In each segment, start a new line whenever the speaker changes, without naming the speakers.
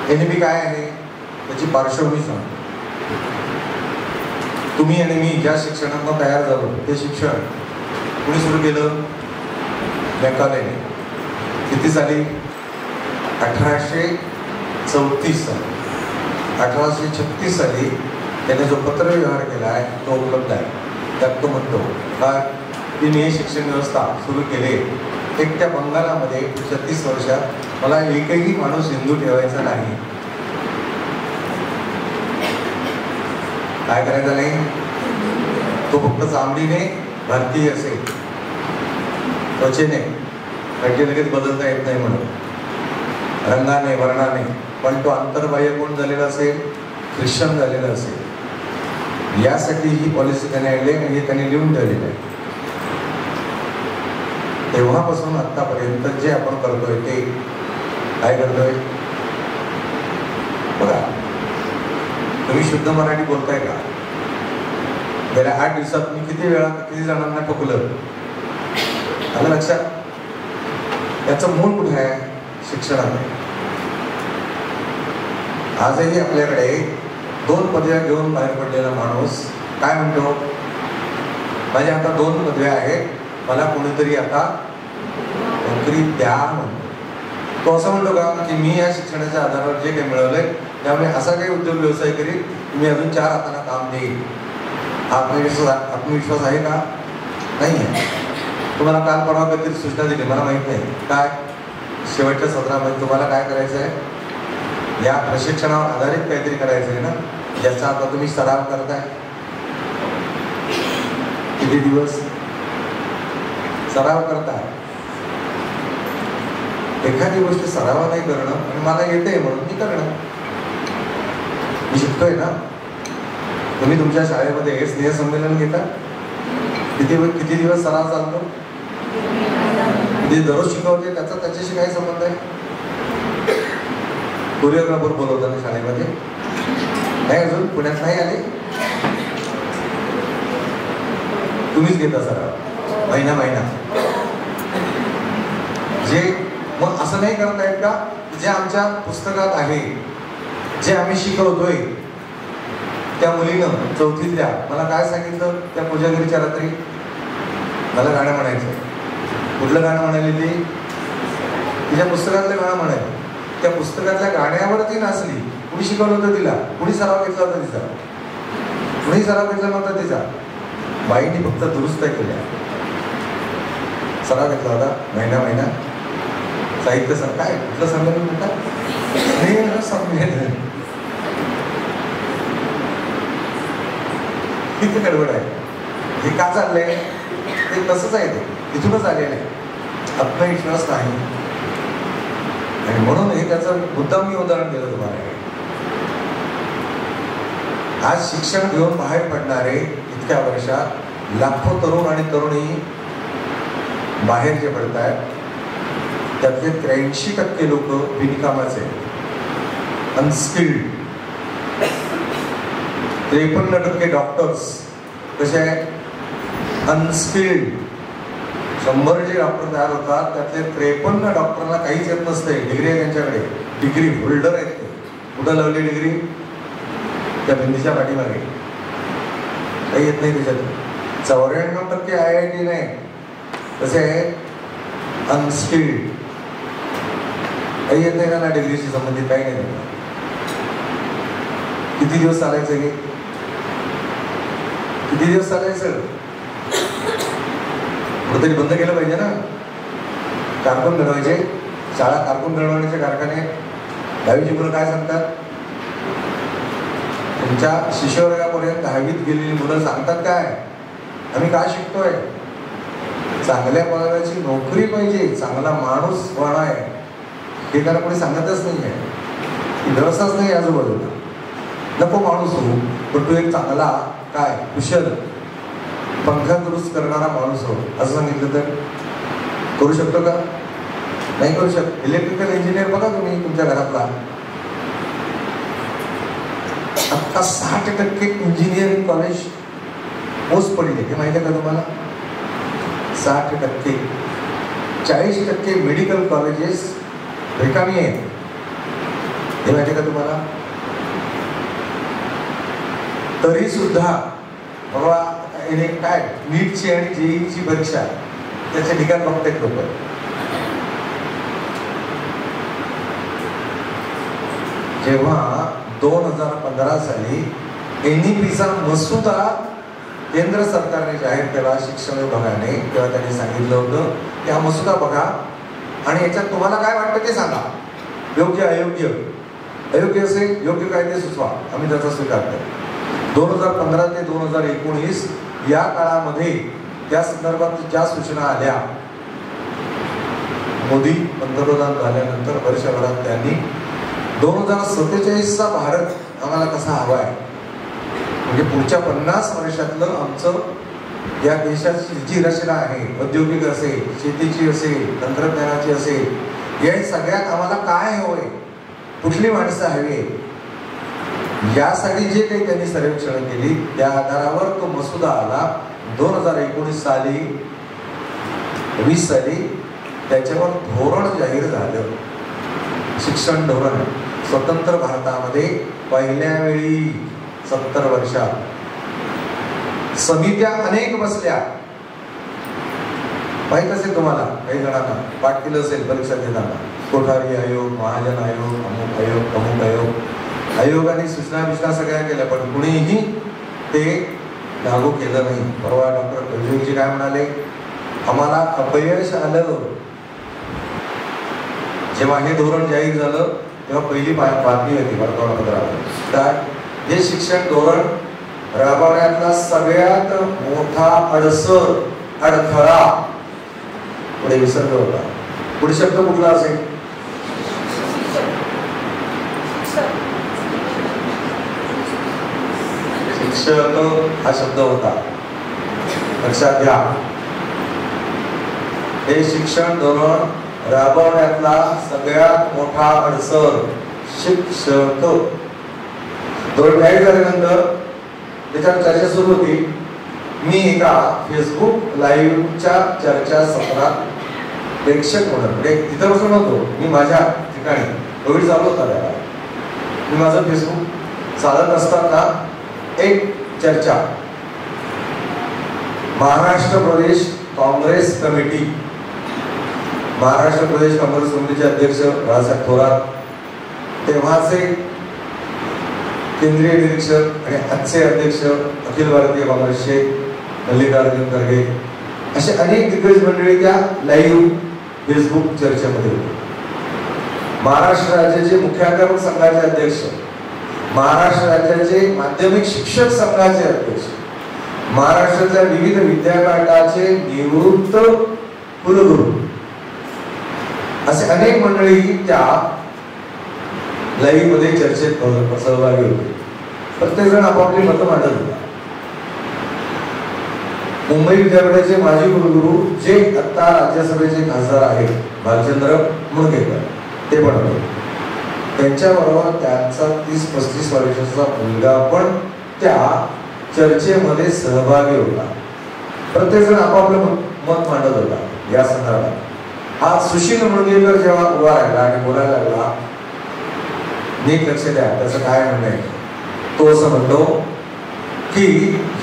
NEP काय आहे त्याची पार्श्वभूमी सांगतो. तुम्ही आणि मी ज्या शिक्षणातून तयार झालो ते शिक्षण कुणी सुरू केलं? मॅकॉलेने. किती साली? 1834 साली. 1836 साली त्याने जो पत्रव्यवहार केला आहे तो उपलब्ध आहे. त्यात तो म्हणतो की मी हे शिक्षण व्यवस्था सुरू केले एकट्या बंगालामध्ये पुढच्या 30 वर्षात मला एकही माणूस हिंदू ठेवायचा नाही. काय करायचं नाही? तो फक्त चामडीने भारतीय असेल, त्वचेने काही लगेच बदलता येत नाही म्हणून, रंगाने वर्णाने, पण तो अंतर्बाह्य कोण झालेला असेल? ख्रिश्चन झालेला असेल. यासाठी ही पॉलिसी त्याने आणली आणि हे त्यांनी लिहून ठेवलेलं आहे. तेव्हापासून आतापर्यंत जे आपण करतोय ते काय करतोय बघा. तुम्ही शुद्ध मराठी बोलताय का? गेल्या 8 दिवसात मी किती जणांना ठोकलं? आलं लक्षात? त्याचं मूळ कुठे आहे? शिक्षणामध्ये. आजही आपल्याकडे 2 पदव्या घेऊन बाहेर पडलेला माणूस काय म्हणतो? माझ्या आता 2 पदव्या आहेत, मला कोणीतरी आता नोकरी द्या म्हणतो. तो असं म्हणतो का की मी या शिक्षणाच्या आधारावर जे काही मिळवलंय त्यामुळे असा काही उद्योग व्यवसाय करीन मी अजून 4 हातांना काम देईन? आत्मविश्वास आहे का? नाही आहे. तुम्हाला काल परवा काहीतरी सूचना दिली, मला माहित नाही काय. शेवटच्या सत्रामध्ये तुम्हाला काय करायचं आहे? या प्रशिक्षणावर आधारित काहीतरी करायचं आहे ना, ज्याचा आता तुम्ही सराव करताय. किती दिवस सराव करताय? एखादी गोष्ट सराव नाही करणं आणि मला येते म्हणून मी करणं. मी शिकतोय ना. तुम्ही तुमच्या शाळेमध्ये स्नेहसंमेलन घेता, किती दिवस सराव चालतो? जे दररोज शिकवते त्याच्याशी काय संबंध आहे? कोरिओग्राफर बोलवताना शाळेमध्ये नाही, अजून पुण्यात नाही आले. तुम्हीच घेता सराव महिना. जे मग असं नाही करता येत का? जे आमच्या पुस्तकात आहे, जे आम्ही शिकवतोय, त्या मुलीनं 4थीतल्या मला काय सांगितलं त्या पूजागिरीच्या रात्री? मला गाणं म्हणायचं. कुठलं गाणं म्हणाली ती? तिच्या पुस्तकातलं गाणं म्हणाली. त्या पुस्तकातल्या गाण्यावरती नाचली. कुणी शिकवलं होतं तिला? कुणी सराव घेतला होता तिचा? कुणी सराव घेतला नव्हता तिचा. बाईंनी फक्त दुरुस्त केल्या. सराव घेतला होता महिना. साहित्य काय कुठलं संमेलन म्हणतात? संमेलन. किती गडबड आहे. हे का चाललंय? ते तसंच आहे. ते तिथूनच आलेलं आहे. आत्मविश्वास नाही. आणि म्हणून हे त्याचं मुद्दाम मी उदाहरण दिलं तुम्हाला. आज शिक्षण घेऊन बाहेर पडणारे इतक्या वर्षात लाखो तरुण आणि तरुणी बाहेर जे पडत आहेत त्यातले 83% लोक बिनकामाचे, अनस्किल्ड. 53% डॉक्टर्स कसे आहेत? अनस्किल्ड. 100 जे डॉक्टर तयार होतात त्यातले 53 डॉक्टरला काहीच येत नसते. डिग्री आहे त्यांच्याकडे, डिग्री होल्डर आहेत ते. कुठं लावली डिग्री? त्या भिंतीच्या पाठीमागे. काही येत नाही त्याच्यात. 94% IIT नाही. कसे आहेत? अनस्किल्ड. काही येत नाही ना डिग्रीशी संबंधित, काही नाही. किती दिवस चालायचं हे? किती दिवस चालायचं? कुठेतरी बंद केलं पाहिजे ना. कारकून घडवायचे, शाळा कारकून घडवण्याचे कारखाने. 10वीची मुलं काय सांगतात? तुमच्या शिष्यवर्गापर्यंत 10वीत गेलेली मुलं सांगतात काय? आम्ही काय शिकतोय? चांगल्या पगाराची नोकरी पाहिजे, चांगला माणूस कोण आहे हे त्याला कोणी सांगतच नाही आहे. व्यवस्थाच नाही आजूबाजूला. नको माणूस हो, पण तू एक चांगला काय कुशल पंखा दुरुस्त करणारा माणूस हो असं सांगितलं तर करू शकतो का? नाही करू शकत. इलेक्ट्रिकल इंजिनियर बघा तुम्ही तुमच्या घरातला. आता 60% इंजिनिअरिंग कॉलेज पोस्ट पडले, हे माहिती आहे का तुम्हाला? 60%. 40% मेडिकल कॉलेजेस रिकामी आहेत. हे माहिती का तुम्हाला? तरी सुद्धा बाबा काय नीटची आणि जेईची परीक्षा त्याचे ठिकाण बघतायत लोक. जेव्हा 2015 साली NEPचा मसुदा केंद्र सरकारने जाहीर केला शिक्षण विभागाने, तेव्हा त्यांनी सांगितलं होतं की हा मसुदा बघा आणि याच्यात तुम्हाला काय वाटतं ते सांगा. योग्य अयोग्य असेल योग्य कायदे सुचवा, आम्ही त्याचा स्वीकार करतो. 2015 ते 2019 या काळामध्ये त्या संदर्भात ज्या सूचना आल्या, मोदी पंतप्रधान झाल्यानंतर वर्षभरात त्यांनी 2047चा भारत आम्हाला कसा हवा आहे, म्हणजे पुढच्या 50 वर्षातलं आमचं या देशाची जी रचना आहे, औद्योगिक असेल, शेतीची असेल, तंत्रज्ञानाची असेल, या सगळ्यात आम्हाला काय हवंय, कुठली माणसं हवी, यासाठी जे काही त्यांनी सर्वेक्षण केली त्या आधारावर तो मसुदा आला. 2019 साली 20 साली त्याच्यावर धोरण जाहीर झालं. शिक्षण धोरण स्वतंत्र भारतामध्ये पहिल्या वेळी 70 वर्षात. समित्या अनेक बसल्या, माहित असेल तुम्हाला, काही जणांना पाठ केलं असेल परीक्षा देताना. कोठारी आयोग, महाजन आयोग, अमुक आयोग, आयोगाने सूचना सगळ्या केल्या, पण कुणीही ते लागू केलं नाही. परवा डॉक्टर कलजुगजी काय म्हणाले, आम्हाला अपयश आलं. जेव्हा हे धोरण जाहीर झालं तेव्हा पहिली बातमी होती वर्तमानपत्रात, काय हे शिक्षण धोरण राबवण्यातला सगळ्यात मोठा अडथळा पुढे विसर्ग होता. पुढे शब्द कुठला असेल? शिक्षक हा शब्द होता, लक्षात घ्या. हे शिक्षण धोरण राबवण्यातला सगळ्यात मोठा अडसर शिक्षक. धोरण जाहीर झाल्यानंतर त्याच्यावर चर्चा सुरू होती. मी एका फेसबुक लाईव्हच्या चर्चा सत्रात प्रेक्षक म्हणून, म्हणजे तिथं बसून होतो मी, माझ्या ठिकाणी कोविड चालू होता त्याला. मी माझं फेसबुक चालत असताना एक चर्चा, महाराष्ट्र प्रदेश काँग्रेस कमिटी, महाराष्ट्र प्रदेश काँग्रेस कमिटीचे अध्यक्ष बाळासाहेब थोरात, तेव्हाचे केंद्रीय निरीक्षक आणि आजचे अध्यक्ष अखिल भारतीय काँग्रेसचे मल्लिकार्जुन खरगे, असे अनेक दिग्गज मंडळी त्या लाईव्ह फेसबुक चर्चेमध्ये होते. महाराष्ट्र राज्याचे मुख्याध्यापक संघाचे अध्यक्ष, महाराष्ट्र राज्याचे माध्यमिक शिक्षक संघाचे अध्यक्ष, महाराष्ट्राच्या विविध विद्यापीठाचे निवृत्त कुलगुरू, असे अनेक मंडळी त्या लाईव्ह मध्ये चर्चेत सहभागी होते. प्रत्येक जण आपापली मतं मांडत होता. मुंबई विद्यापीठाचे माजी कुलगुरू जे आता राज्यसभेचे खासदार आहेत, भालचंद्र मुणगेकर, ते पण होते. त्यांच्याबरोबर त्यांचा 30-35 वर्षाचा मुलगा पण त्या चर्चेमध्ये सहभागी होता. प्रत्येक जण आपापलं मत मांडत होता या संदर्भात. हा सुशील मुणगेकर जेव्हा उभा राहिला आणि बोलायला लागला, नीट लक्ष द्या त्याचं काय म्हणणं आहे. तो असं म्हणतो की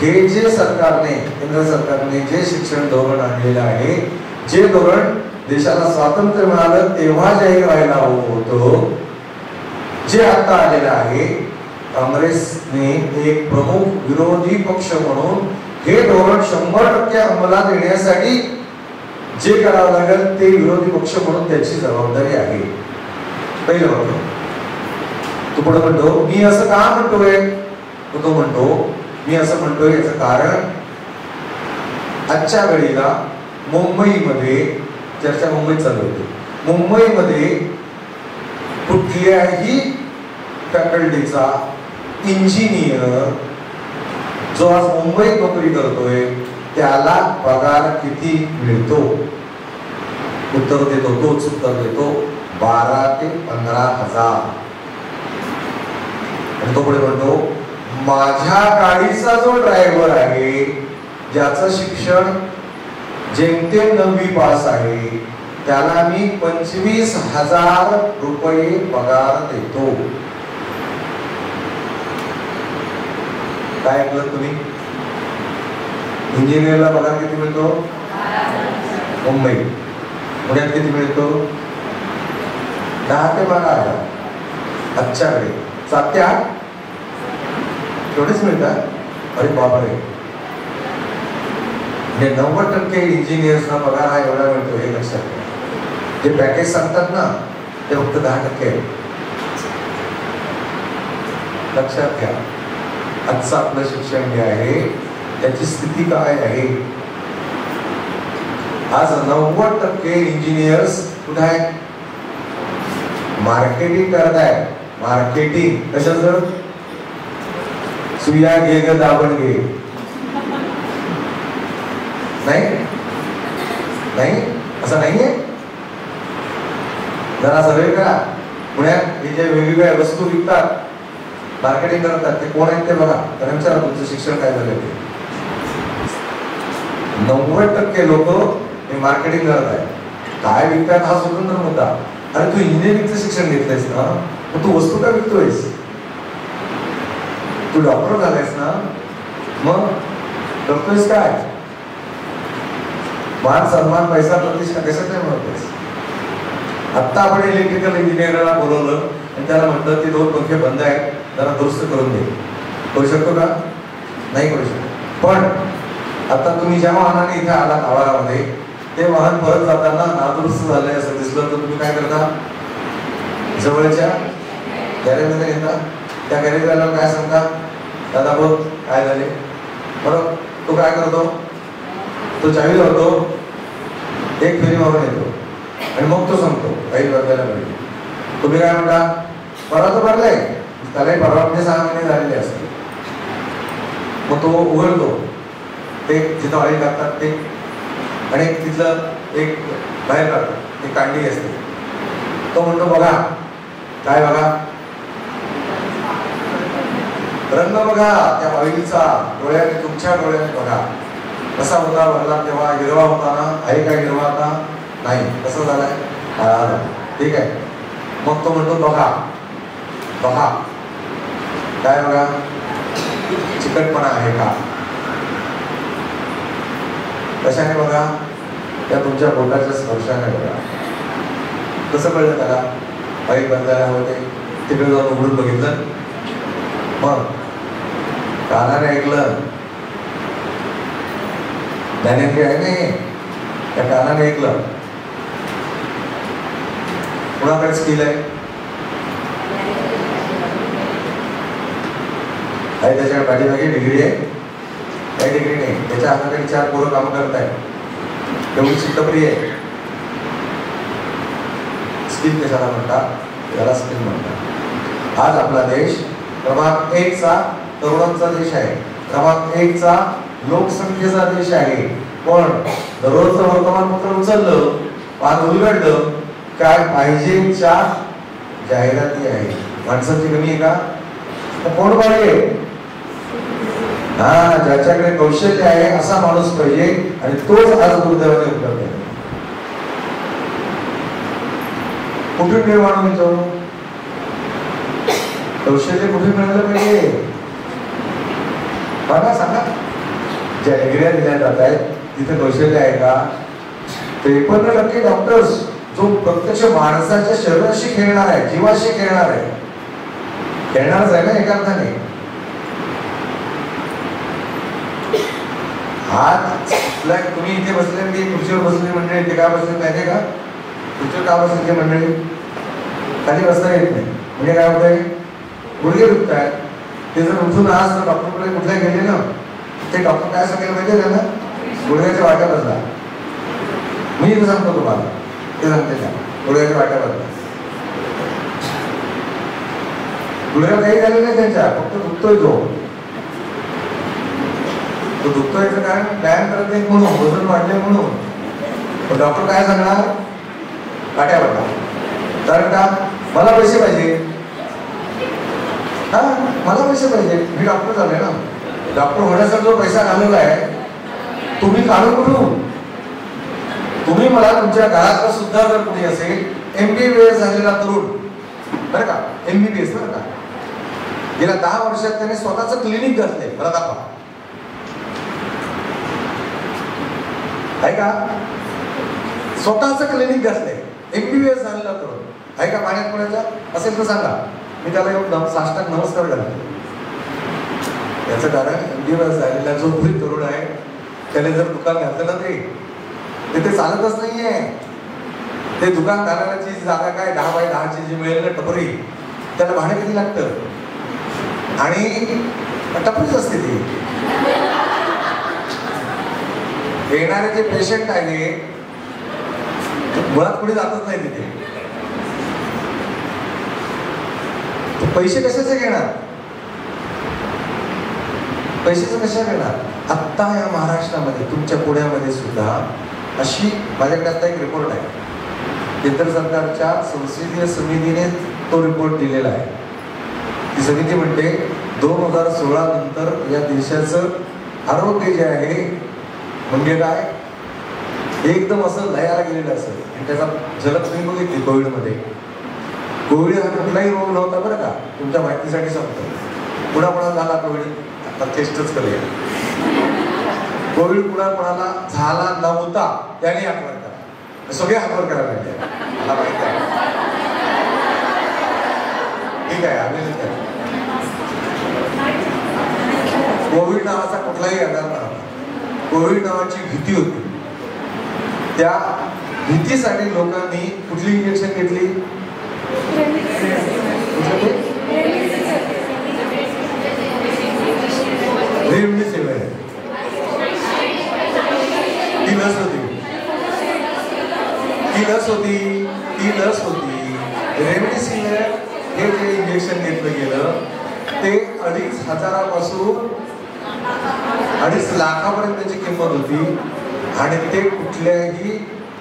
हे जे सरकारने, केंद्र सरकारने जे शिक्षण धोरण आणलेलं आहे, जे धोरण देशाला स्वातंत्र्य मिळालं तेव्हा जाहीर व्हायला हवं होतं, जे आता आलेलं आहे, काँग्रेसने एक प्रमुख विरोधी पक्ष म्हणून हे धोरण 100% अंमलात येण्यासाठी जे करावं लागेल ते विरोधी पक्ष म्हणून त्याची जबाबदारी आहे. पहिलं म्हणतो. तो पुढे म्हणतो मी असं का म्हणतोय, तो म्हणतो मी असं म्हणतोय याचं कारण आजच्या घडीला मुंबईमध्ये चर्चा मुंबईत चालू होती. मुंबईमध्ये कुठल्याही फॅकल्टीचा इंजिनियर जो आज मुंबईत नोकरी करतोय त्याला पगार किती मिळतो? उत्तर देतो, तोच उत्तर देतो, 12 ते 15 हजार. आणि तो पुढे म्हणतो माझ्या गाडीचा जो ड्रायव्हर आहे, ज्याचं शिक्षण जेमतेम 9वी पास आहे, त्याला मी 25,000 रुपये पगार देतो. काय ऐकलं तुम्ही? इंजिनियरला पगार किती मिळतो? मुंबई पुण्यात किती मिळतो? 10 ते 12,000. आजच्याकडे 7 ते 8 एवढेच मिळतात. अरे बापरे, म्हणजे 90% इंजिनियर्सना पगार हा एवढा मिळतो. हे लक्षात घ्या. जे पॅकेज सांगतात ना ते फक्त 10% आहे. लक्षात घ्या. आजचं आपलं शिक्षण जे आहे त्याची स्थिती काय आहे? आज 90% इंजिनियर्स कुठे आहेत? मार्केटिंग करत आहे. मार्केटिंग कशाचं? सुया घे ग दाबण घे. नाही नाही असं नाहीये. जरा सर्वे करा. पुण्यात हे जे वेगवेगळ्या वस्तू विकतात, मार्केटिंग करतात, ते कोण आहेत ते बघा. त्यांना विचारा तुमचं शिक्षण काय झालं ते. 90% लोक हे मार्केटिंग करत आहे. काय विकतात हा स्वतंत्र मुद्दा. अरे तू इंजिनिअरिंगचं शिक्षण घेतलंयस ना, मग तू वस्तू का विकतोयस? तू डॉक्टर झालायस ना, मग करतोयस काय? मान सन्मान पैसा प्रतिष्ठा कशात नाही म्हणतोयस? आत्ता आपण इलेक्ट्रिकल इंजिनिअरला बोलवलं आणि त्याला म्हटलं ते 2 पंखे बंद आहेत, जरा दुरुस्त करून दे. करू शकतो का? नाही करू शकतो. पण आता तुम्ही ज्या वाहनाने इथे आलात आवारामध्ये, ते वाहन परत जाताना नादुरुस्त झालंय असं दिसलं तर तुम्ही काय करता? जवळच्या गॅरेजमध्ये येता. त्या गॅरेजवाल्याला काय सांगता? दादा बघ काय झाले. बरोबर. तो काय करतो? तो चावी लावतो, एक फेरी मारून येतो आणि मग तो सांगतो काही बदलायला पाहिजे. तुम्ही काय म्हणता? परवा तो भरलाय, त्यालाही परवा म्हणजे 6 महिने झालेले असते. मग तो उघडतो, ते जिथं ऑइल टाकतात ते, आणि तिथलं एक बाहेर काढतात, एक कांडी असते. तो म्हणतो बघा काय, बघा रंग बघा त्या ऑइलचा, डोळ्याने तुमच्या डोळ्याने बघा कसा होता भरला तेव्हा. हिरवा होता ना? आहे काय हिरवा आता? नाही. कसं झालाय? काळा. ठीक आहे. मग तो म्हणतो बघा बघा काय, बघा चिकटपणा आहे का? कशाने बघा? त्या तुमच्या बोटाच्या स्पर्शाने बघा. कसं कळलं त्याला? ऑइल बदलायला होते. तिकडे जाऊन उघडून बघितलं, मग कानाने ऐकलं, ज्ञानेंद्रिय आहे नाही, त्या कानाने ऐकलं. कुणाकडे स्किल आहे? काही त्याच्या पाठीमागे डिग्री आहे, काही डिग्री नाही. त्याच्या हाताकडे 4 पोरं काम करत आहे, एवढी चित्तप्रिय आहे. स्किल कशाला म्हणतात? याला स्किल म्हणतात. आज आपला देश क्रमांक 1 चा तरुणांचा देश आहे, क्रमांक 1 चा लोकसंख्येचा देश आहे. पण दररोजचं वर्तमानपत्र उचललं, पान उलगडलं, काय पाहिजेच्या जाहिराती आहे. माणसाची कमी आहे का? कोण पाहिजे? हा, ज्याच्याकडे कौशल्य आहे असा माणूस पाहिजे, आणि तोच आज दुर्दैवाने उपलब्ध आहे. कुठून निर्माण होतो? कौशल्य कुठे मिळालं पाहिजे? बघा, सांगा. ज्या डिग्र्या दिल्या जात आहेत तिथे कौशल्य आहे का? 53% डॉक्टर्स जो प्रत्यक्ष माणसाच्या शरीराशी खेळणार आहे, जीवाशी खेळणार आहे, खेळणारच आहे ना एका अर्थाने. आज तुम्ही इथे बसले, मी खुर्चीवर बसले मंडळी, ते काय बसले माहितीये का? खुर्चीवर का बसले ते मंडळी? खाली बसता येत नाही. म्हणजे काय होतंय? गुडघे दुखत आहेत. ते जर उठून आज जर डॉक्टरकडे कुठल्या गेले ना, ते डॉक्टर काय सांगेल माहितीये त्यांना? गुडघ्याच्या वाट्या बसला. मी इथं सांगतो तुम्हाला, ते सांगते त्या गुडघ्याच्या वाट्या बसला. गुडघ्या काही झालं नाही त्यांच्या, फक्त दुखतोय तो दुखतोय कारण व्यायाम करत नाही म्हणून, वजन वाढले म्हणून. डॉक्टर काय सांगणार? वाट्या बसला. कारण का? मला पैसे पाहिजे. हा, मला पैसे पाहिजे. मी डॉक्टर झाले ना. डॉक्टर होण्यासाठी जो पैसा घालवला आहे तुम्ही काढून कुठून? तुम्ही मला तुमच्या घरात सुद्धा जर कोणी असेल MBBS झालेला तरुण, बरं का, MBBS बरं का, गेल्या 10 वर्षात त्याने स्वतःच क्लिनिक घातलंय, मला दाखवा, आहे का? स्वतःच क्लिनिक घातलंय, MBBS झालेला तरुण आहे का? पाण्यात पुण्याचा असेल तर सांगा, मी त्याला येऊन साष्टांग नमस्कार घालतो. याचं कारण MBBS झालेला जो कोणी तरुण आहे त्याने जर दुकान घातलं ना ते चालतच नाहीये. ते दुकान घालण्याची जागा काय 10 बाय 10ची जी मिळेल ना टपरी, त्याला भाडं किती लागतं? आणि टपरीच असते ती. येणारे जे पेशंट आहे मुळात पुढे जातच नाही तिथे. पैसे कशाचे घेणार? पैशाचं कशा घेणार? आत्ता या महाराष्ट्रामध्ये तुमच्या पुण्यामध्ये सुद्धा अशी, माझ्याकडे आता एक रिपोर्ट आहे, केंद्र सरकारच्या संसदीय समितीने तो रिपोर्ट दिलेला आहे. ती समिती म्हणते 2016 नंतर या देशाचं आरोग्य जे आहे म्हणजे काय एकदम असं लयाला गेलेलं असेल. आणि त्याचा झलक तुम्ही बघितली कोविडमध्ये. कोविड हा कुठलाही रोग नव्हता बरं का, तुमच्या माहितीसाठी सांगतो. कुणाकुणाला झाला कोविड? आता टेस्टच करूया. कोविड कुणाकुणाला झाला नव्हता त्याने हातवर करा, सगळे हातवर करायला लागले. मला माहिती आहे, ठीक आहे, आम्ही कोविड नावाचा कुठलाही आजार नव्हता. कोविड नावाची भीती होती. त्या भीतीसाठी लोकांनी कुठली इंजेक्शन घेतली? रेमडेसिवीर. ती लस होती. रेमडेसिवीर हे जे इंजेक्शन घेतलं गेलं ते 2,500 पासून 2.5 लाखापर्यंत त्याची किंमत होती. आणि ते कुठल्याही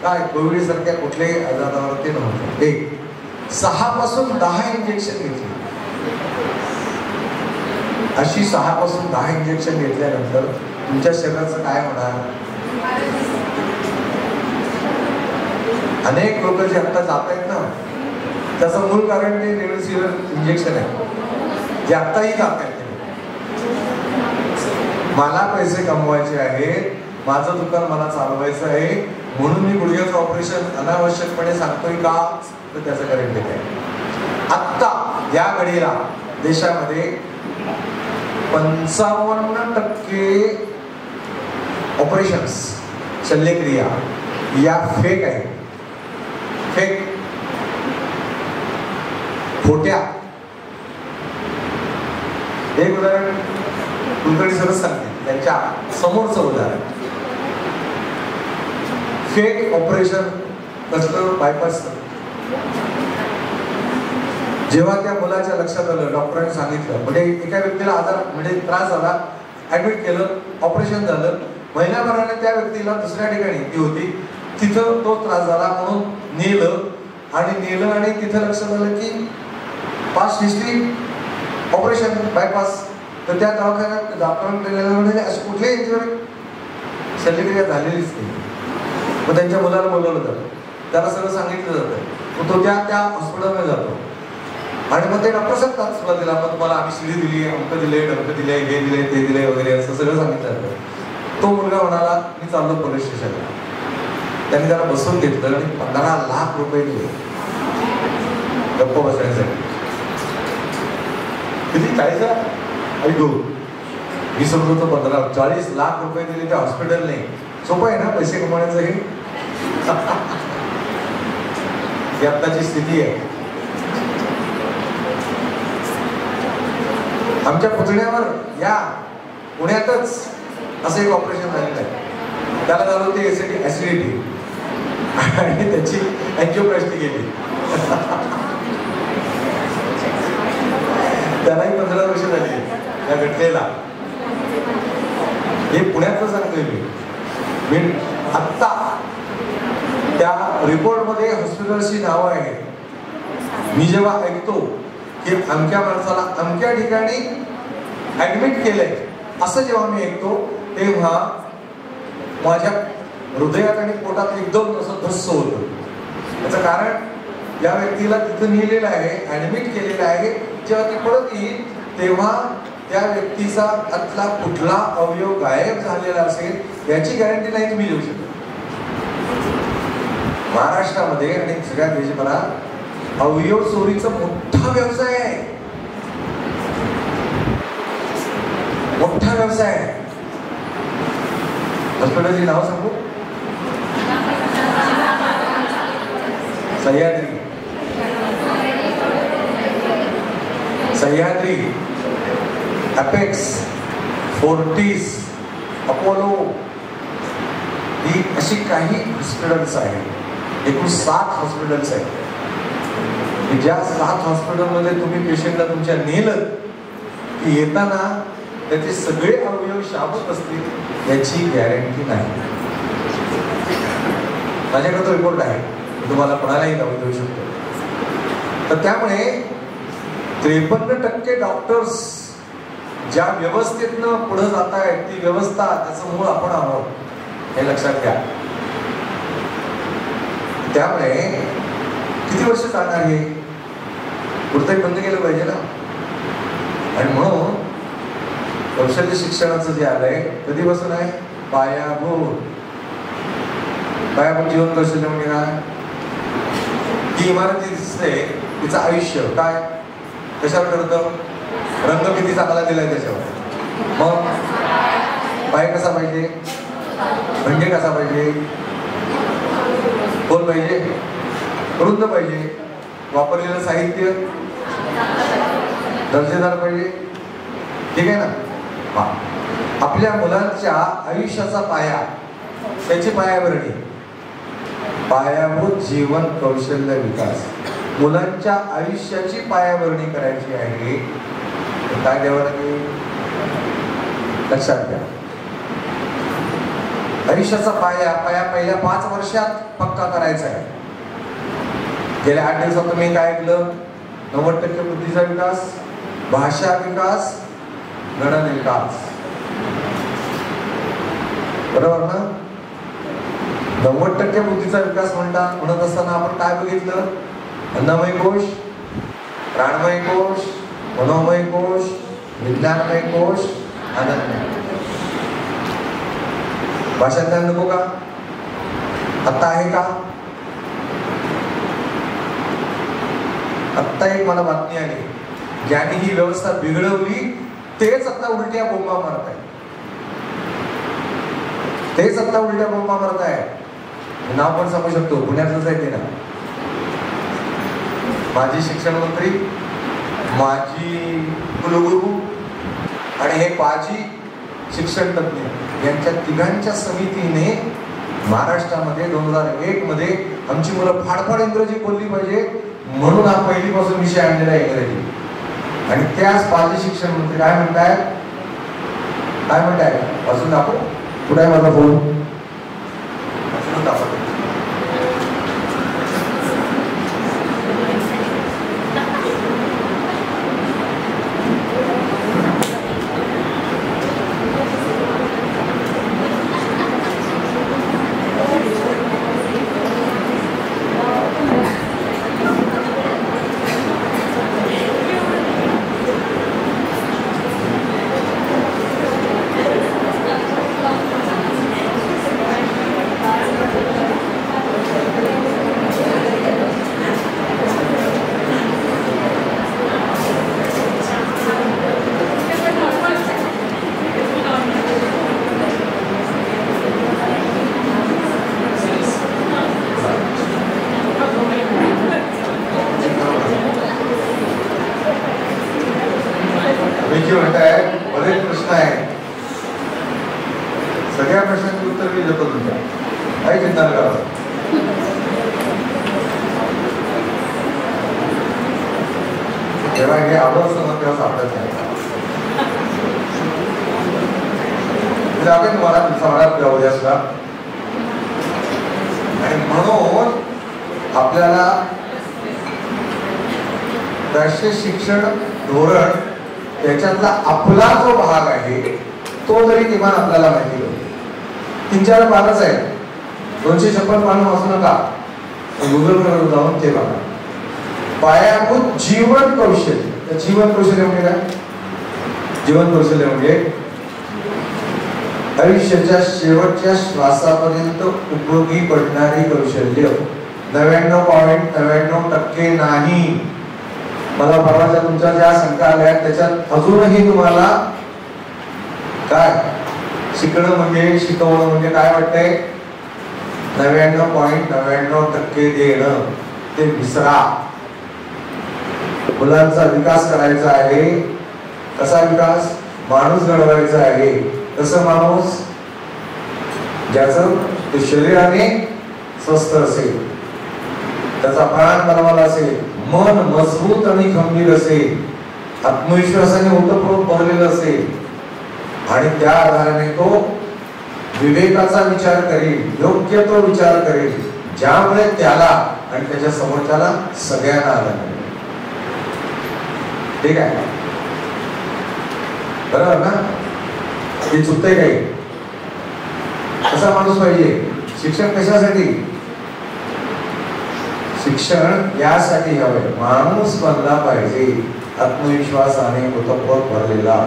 काय कोविड सारख्या कुठल्याही आजारावर ते नव्हतं. 6 पासून 10 इंजेक्शन घेतली. अशी 6 पासून 10 इंजेक्शन घेतल्यानंतर तुमच्या शरीराचं काय होणार? अनेक लोक जे आता जात आहेत ना, त्याचं मूळ कारण ते रेमडेसिवीर इंजेक्शन आहे, जे आत्ताही जात आहेत. मला पैसे कमवायचे आहेत, माझं दुकान मला चालवायचं आहे, म्हणून मी गुडघ्याचं ऑपरेशन अनावश्यकपणे सांगतोय का? तर त्याचं कारण ते काय? आत्ता या घडीला देशामध्ये 55% ऑपरेशन्स, शल्यक्रिया या फेक आहेत. फेक, खोट्या. एक उदाहरण कुलकर्णी सरच सांगते, त्यांच्या समोरचं उदाहरण. फेक ऑपरेशन कसलं? बायपास. जेव्हा त्या मुलाच्या लक्षात आलं, डॉक्टरांनी सांगितलं, म्हणजे एका व्यक्तीला आजार म्हणजे त्रास झाला, ऍडमिट केलं, ऑपरेशन झालं. महिन्याभराने त्या व्यक्तीला दुसऱ्या ठिकाणी ती होती तिथं तो त्रास झाला म्हणून नेलं आणि तिथं लक्षात आलं की पास्ट हिस्ट्री ऑपरेशन बायपास. तर त्या दवाखान्यात डॉक्टरांकडे अशी कुठल्याही यांच्यावर शल्यक्रिया झालेलीच नाही. मग त्यांच्या मुलाला बोलवलं जातं, त्याला सगळं सांगितलं जातं. मग तो त्या हॉस्पिटलमध्ये जातो आणि मग ते डॉक्टर सांगतात सुरुवातीला, मग तुम्हाला आम्ही शिडी दिली, अंक दिले, डंक दिले, हे दिले, ते दिले वगैरे असं सगळं सांगितलं जातं. तो मुलगा म्हणाला मी चाललो पोलीस स्टेशनला. त्यांनी त्याला बसवून घेतलं आणि 15 लाख रुपये दिले गप्प बसण्यासाठी. किती? 40 लाख रुपये दिले त्या हॉस्पिटलने. सोपं आहे ना पैसे कमवण्याचं हे? ही आत्ताची स्थिती आहे. आमच्या पुतण्यावर या पुण्यातच असं एक ऑपरेशन झालेलं आहे. त्याला झालं होते ऍसिडिटी आणि त्याची अँजिओप्लास्टी केली. त्यालाही 15 वर्ष झाली या घटनेला. हे पुण्यातलं सांगतोय मी आत्ता. त्या रिपोर्टमध्ये हॉस्पिटलची नावं आहेत. मी जेव्हा ऐकतो की अमक्या माणसाला अमक्या ठिकाणी ऍडमिट केलंय असं जेव्हा मी ऐकतो तेव्हा माझ्या हृदयात आणि पोटात एकदम असं धस्स होतं. त्याचं कारण या व्यक्तीला तिथं नेलेलं आहे, ऍडमिट केलेलं आहे. जेव्हा ती परत येईल तेव्हा त्या व्यक्तीचा आतला कुठला अवयव गायब झालेला असेल याची गॅरंटी नाही तुम्ही देऊ शकता. महाराष्ट्रामध्ये आणि सगळ्या देशभरात अवयव चोरीचा मोठा व्यवसाय आहे, मोठा व्यवसाय आहे. हॉस्पिटलची नाव सांगू? Sahyadri, Sahyadri, Apex, Fortis, Apollo, ही अशी काही हॉस्पिटल्स आहेत. एकूण 7 हॉस्पिटल्स आहेत. ज्या 7 हॉस्पिटलमध्ये तुम्ही पेशंटला तुमच्या नेलं की येताना त्याचे सगळे अवयव शाबूत असतील याची गॅरंटी नाही. माझ्याकडे तो रिपोर्ट आहे, तुम्हाला कोणालाही लावून देऊ शकतो. तर त्यामुळे 53% डॉक्टर्स ज्या व्यवस्थेतनं पुढे जात आहेत ती व्यवस्था त्याचं मूळ आपण आहोत, हे लक्षात घ्या. त्यामुळे किती वर्ष चालणार हे? कुठतरी बंद केलं पाहिजे ना. आणि म्हणून कौशल्य शिक्षणाचं जे आलंय कधीपासून आहे? पायाभूत. पायाभूत जीवन कौशल्य म्हणजे काय? ती इमारत जी दिसते तिचं आयुष्य काय कशावर ठरतं? रंग किती चांगला दिलाय त्याच्यावर. मग पाय कसा पाहिजे, म्हणजे कसा पाहिजे, खोल पाहिजे, रुंद पाहिजे, वापरलेलं साहित्य दर्जेदार पाहिजे. ठीक आहे ना? आपल्या मुलांच्या आयुष्याचा पाया, त्याची पायाभरणी, पायाभूत जीवन कौशल्य विकास. मुलांच्या आयुष्याची पायाभरणी करायची आहे. काय द्यावं लागेल? लक्षात घ्या. आयुष्याचा पाया पहिल्या 5 वर्षात पक्का करायचा आहे. गेल्या 8 दिवसात तुम्ही काय ऐकलं? 90% बुद्धीचा विकास, भाषा विकास, गणन विकास. बरोबर ना? 90% बुद्धीचा विकास म्हणत असताना आपण काय बघितलं? अन्नमय कोश, प्राणमय कोश, मनोमय कोश, विज्ञानमय कोश, आनंदमय. भाषा ज्ञान नको का? आता आहे का? आत्ता एक मला बातमी आली, ज्यांनी ही व्यवस्था बिघडवली तेच आता उलट्या बोंबा मारत आहेत. तेच आता उलट्या बोंबा मारत आहे. नाव पण सांगू शकतो, पुण्यातच आहे ते ना. माजी शिक्षण मंत्री, माजी कुलगुरू आणि हे माजी शिक्षण तज्ञ यांच्या तिघांच्या समितीने महाराष्ट्रामध्ये 2001 मध्ये आमची मुलं फाडफाड इंग्रजी बोलली पाहिजे म्हणून हा पहिलीपासून विषय आणलेला आहे इंग्रजी. आणि त्याच माजी शिक्षण मंत्री काय म्हणताय? वाचून दाखव. कुठे आहे माझा फोन? वाचून दाखव. बरेच प्रश्न आहेत. सगळ्या प्रश्नांची उत्तर मी देतो तुमच्या. काही चिंता करा. जेव्हा हे आवड समज तेव्हा सापडत नाही. आपण मला समाजात जाऊ द्या सुद्धा. आणि म्हणून आपल्याला राष्ट्रीय शिक्षण धोरण त्याच्यातला आपला जो भाग आहे तो जरी किमान आपल्याला माहिती होतो. 3-4 भागच आहेत. 256 पानं वाचू नका, गुगलवर जाऊन ते बघा. पायाभूत जीवन कौशल्य. जीवन कौशल्य म्हणजे काय? जीवन कौशल्य म्हणजे आयुष्याच्या शेवटच्या श्वासापर्यंत उपयोगी पडणारी कौशल्य. 99.99% नाही. मला परवाच्या तुमच्या ज्या शंका आल्या त्याच्यात अजूनही तुम्हाला काय शिकणं म्हणजे शिकवणं म्हणजे काय वाटतंय? 99.99% देणं ते विसरा. मुलांचा विकास करायचा आहे. कसा विकास? माणूस घडवायचा आहे. कसं माणूस? ज्याचं ते शरीराने स्वस्थ असेल, त्याचा प्राण बलवाला असेल, मन मजबूत आणि खंबीर असेल, आत्मविश्वासाने ओतप्रोत भरलेलं असेल आणि त्या आधाराने तो विवेकाचा विचार करेल, योग्य तो विचार करेल, ज्यामुळे त्याला आणि त्याच्या समोरच्याला सगळ्यांना आनंद मिळेल. ठीक आहे, बरोबर ना? हे चुकतंय काही? कसा माणूस पाहिजे? शिक्षण कशासाठी? शिक्षण यासाठी हवंय, माणूस बनला पाहिजे आत्मविश्वासाने ओतप्रोत भरलेला.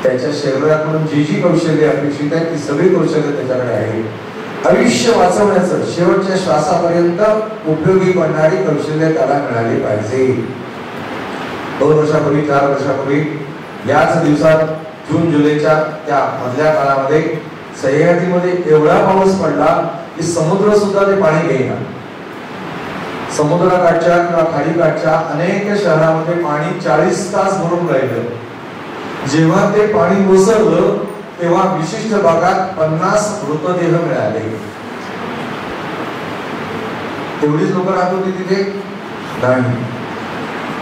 त्याच्या शरीरातून जी जी कौशल्य अपेक्षित आहे ती सगळी कौशल्य त्याच्याकडे आहे. आयुष्य वाचवण्याचं शेवटच्या श्वासापर्यंत उपयोगी पडणारी कौशल्य त्याला मिळाली पाहिजे. 2 वर्षापूर्वी 4 वर्षापूर्वी याच दिवसात जून जुलैच्या त्या मधल्या काळामध्ये सह्याद्रीमध्ये एवढा पाऊस पडला की समुद्र सुद्धा ते पाणी घेईना. समुद्राकाठच्या किंवा खाडीकाठच्या अनेक शहरामध्ये पाणी 40 तास भरून राहिलं. जेव्हा ते पाणी ओसरलं तेव्हा विशिष्ट भागात 50 मृतदेह मिळाले. तेवढीच लोक राहत होती तिथे नाही.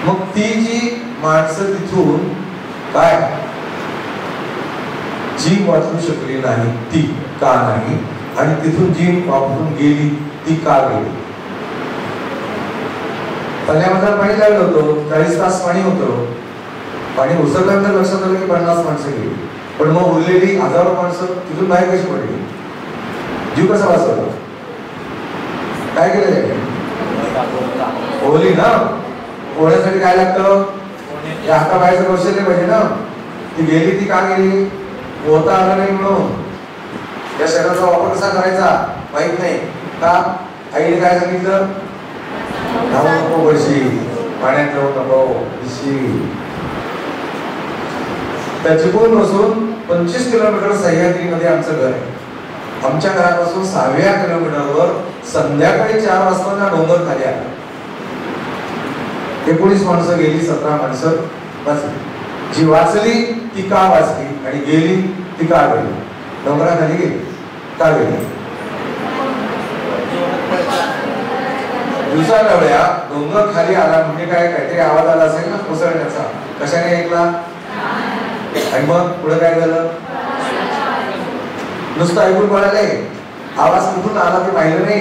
मग ती जी माणसं तिथून काय जीव वाचवू शकली नाही ती का नाही, आणि तिथून जीव वापरून गेली ती का गेली? पहिल्यांदा पाणी लागलं होतं, 40 तास पाणी होतं. पाणी उसरल्यानंतर लक्षात आलं की 50 माणसं गेली. पण मग उरलेली हजारो माणसं तिथून बाहेर कशी पडली? जीव कसा वाचवला? काय केलं जाईल? ओली ना, पोहण्यासाठी काय लागतं? या हाताबाहेरचं कौशल्य पाहिजे ना. ती गेली ती का गेली? पोहता आलं नाही म्हणून. त्या शरीराचा वापर कसा करायचा माहित नाही का? आईने काय सांगितलं? धावू नको वर्षी, पाण्यात जाऊ नको वर्षी. त्या चिपळूण पासून 25 किलोमीटर सह्याद्रीमध्ये आमचं घर आहे. आमच्या घरापासून 6व्या किलोमीटरवर संध्याकाळी 4 वाजता डोंगर खाली आला. 19 माणसं गेली, 17 माणसं वाचली. जी वाचली ती का वाचली आणि गेली ती का गेली? डोंगराखाली गेली का गेली? दिवसाच्या वेळा डोंगर खाली आला म्हणजे काय? काहीतरी आवाज आला असेल ना कोसळण्याचा. कशाने ऐकला? आणि मग पुढे काय झालं? नुसतं ऐकून पळाले, आवाज कुठून आला ते पाहिलं नाही.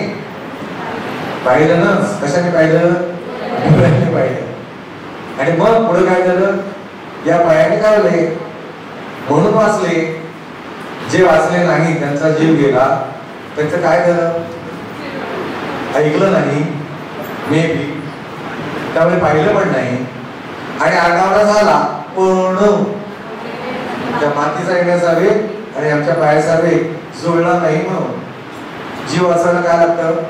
पाहिलं ना, कशाने पाहिलं? डोळ्याने पाहिलं. आणि मग पुढे काय झालं? या पायाने काढले म्हणून वाचले. जे वाचले नाही त्यांचा जीव गेला. त्याचं काय झालं? ऐकलं नाही मे बी, त्यामुळे पाहिलं पण नाही आणि आगावला झाला. पूर्ण त्या मातीचा येण्याचा वेग आणि आमच्या पायाचा वेग जुळला नाही. म्हणून जीव वाचायला काय लागतं?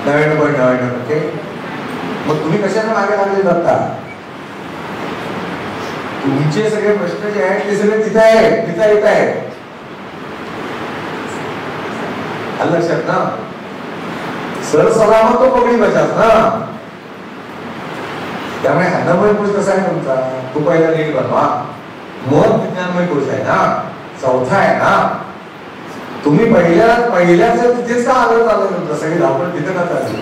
99.99%. मग तुम्ही कशाने मागे लागले जाता? तुमचे सगळे प्रश्न जे आहेत ते सगळे तिथे आहे, तिथे येत आहे. लक्षात ना? सर सलामत तो पगडी बचात ना. त्यामुळे अन्नमय पुरुष कसा आहे तुमचा? तो पहिला नीट बनवा, मग विज्ञानमय पुरुष आहे ना, चौथा आहे ना. तुम्ही पहिल्याच तिथेच का आलं चाललं तुमचं? सगळे धावपळ तिथं का चालले?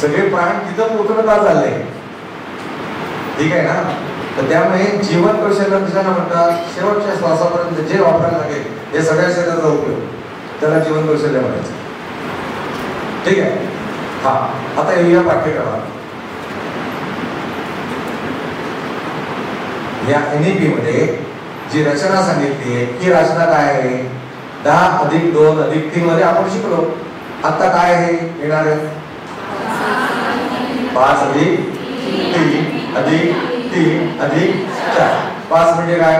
सगळे प्राण तिथं पोचणं का चाललंय? ठीक आहे ना? तर त्यामुळे जीवन कौशल्य कशाला म्हणतात? शेवटच्या श्वासापर्यंत जे वापरायला लागेल हे सगळ्या शरीराचा उपयोग, त्याला जीवन कौशल्य म्हणायचं. ठीक आहे? हा, आता येऊया पाठ्यक्रमात. या NEP मध्ये जी रचना सांगितली आहे ती रचना काय आहे? 10+2+3 मध्ये आपण शिकलो. आता काय आहे येणार आहे 5 अधिक 3 अधिक 3 अधिक 4. 5 म्हणजे काय?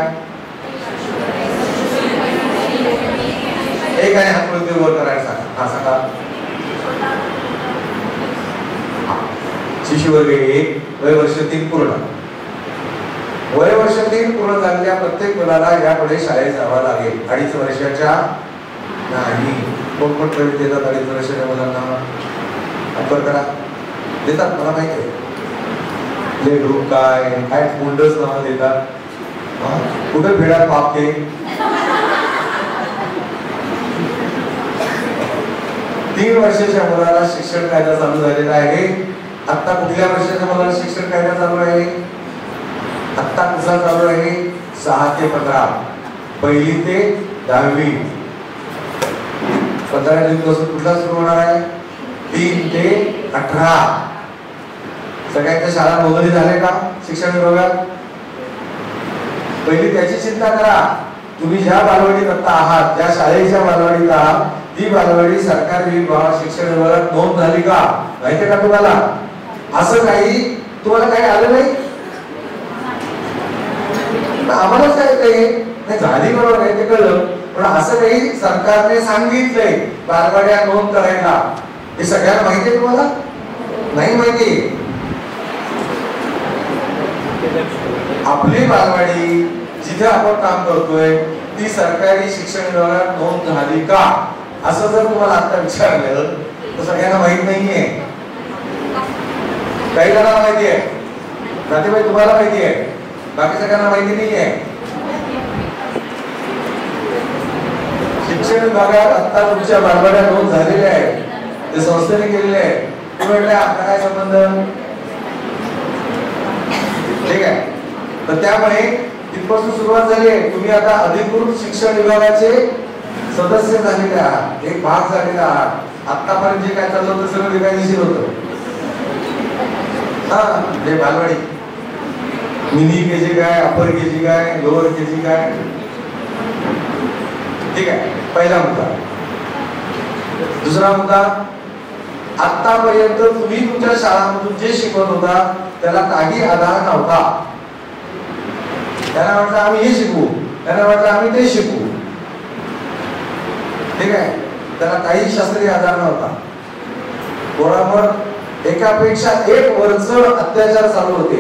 एक आहे हातवरती वर करायला सांगा. हा सांगा. शिशुवर्ग 1 वय वर्ष 3 पूर्ण. वय वर्ष 3 पूर्ण झालेल्या प्रत्येक मुलाला यापुढे शाळेत जावं लागेल. 2.5 वर्षाच्या नाही. कोण प्रवेश देतात 2.5 वर्षाच्या मुलांना? अभ्यास करा देतात. मला माहिती आहे प्ले ग्रुप काय काय मुंडच नाव देतात. कुठे भेडा पाप के 3 वर्षाच्या मुलाला शिक्षण कायदा चालू झालेला आहे. आता कुठल्या वर्षाच्या मुलाला शिक्षण कायदा चालू आहे? आता कुठला चालू आहे? 6 ते 15 पहिली ते 10वी. 15 जूनपासून कुठला सुरू होणार आहे? 3 ते 18. सगळ्यांच्या शाळा नोंदणी झाल्या का शिक्षण विभागात? पहिली त्याची चिंता करा. तुम्ही ज्या बालवाडीत आता आहात ज्या शाळेच्या बालवाडीत आहात ती बालवाडी सरकारी विभाग शिक्षण विभागात नोंद झाली का? माहिती का तुम्हाला? असं काही तुम्हाला काही आलं नाही? आम्हालाच काय काही झाली बरोबर आहे ते कळलं. पण असं काही सरकारने सांगितलंय बालवाड्या नोंद करायला हे सगळ्यांना माहिती आहे तुम्हाला? नाही माहिती. आपली बालवाडी जिथे आपण काम करतोय ती सरकारी शिक्षण विभागात नोंद झाली का असं जर तुम्हाला आता विचारलं तर सगळ्यांना माहित नाहीये. काही जणांना माहिती आहे. नातेवाई तुम्हाला माहिती आहे. बाकी सगळ्यांना माहिती नाहीये. शिक्षण विभागात आता तुमच्या बालवाड्या नोंद झालेल्या आहेत. ते संस्थेने केलेले आहे. तुम्ही म्हटलं आपला काय संबंध? ठीक आहे. तर त्यामुळे तिथपासून सुरुवात झाली आहे. तुम्ही आता अधिकृत शिक्षण विभागाचे सदस्य झालेले आहात. एक भाग झालेला आहात. आतापर्यंत जे काय चाललं होतं सगळं बेकायदेशीर होतं. म्हणजे बालवाडी मिनी केजी काय अपर केजी काय लोअर केजी काय. ठीक आहे. पहिला मुद्दा. दुसरा मुद्दा आतापर्यंत तुम्ही तुमच्या शाळांमधून जे शिकवत होता त्याला काही आधार नव्हता. त्यांना वाटलं आम्ही हे शिकू त्यांना वाटलं आम्ही ते शिकू. ठीक आहे. त्याला काही शास्त्रीय आधार नव्हता. पोरांवर एकापेक्षा एक वरचढ अत्याचार चालू होते.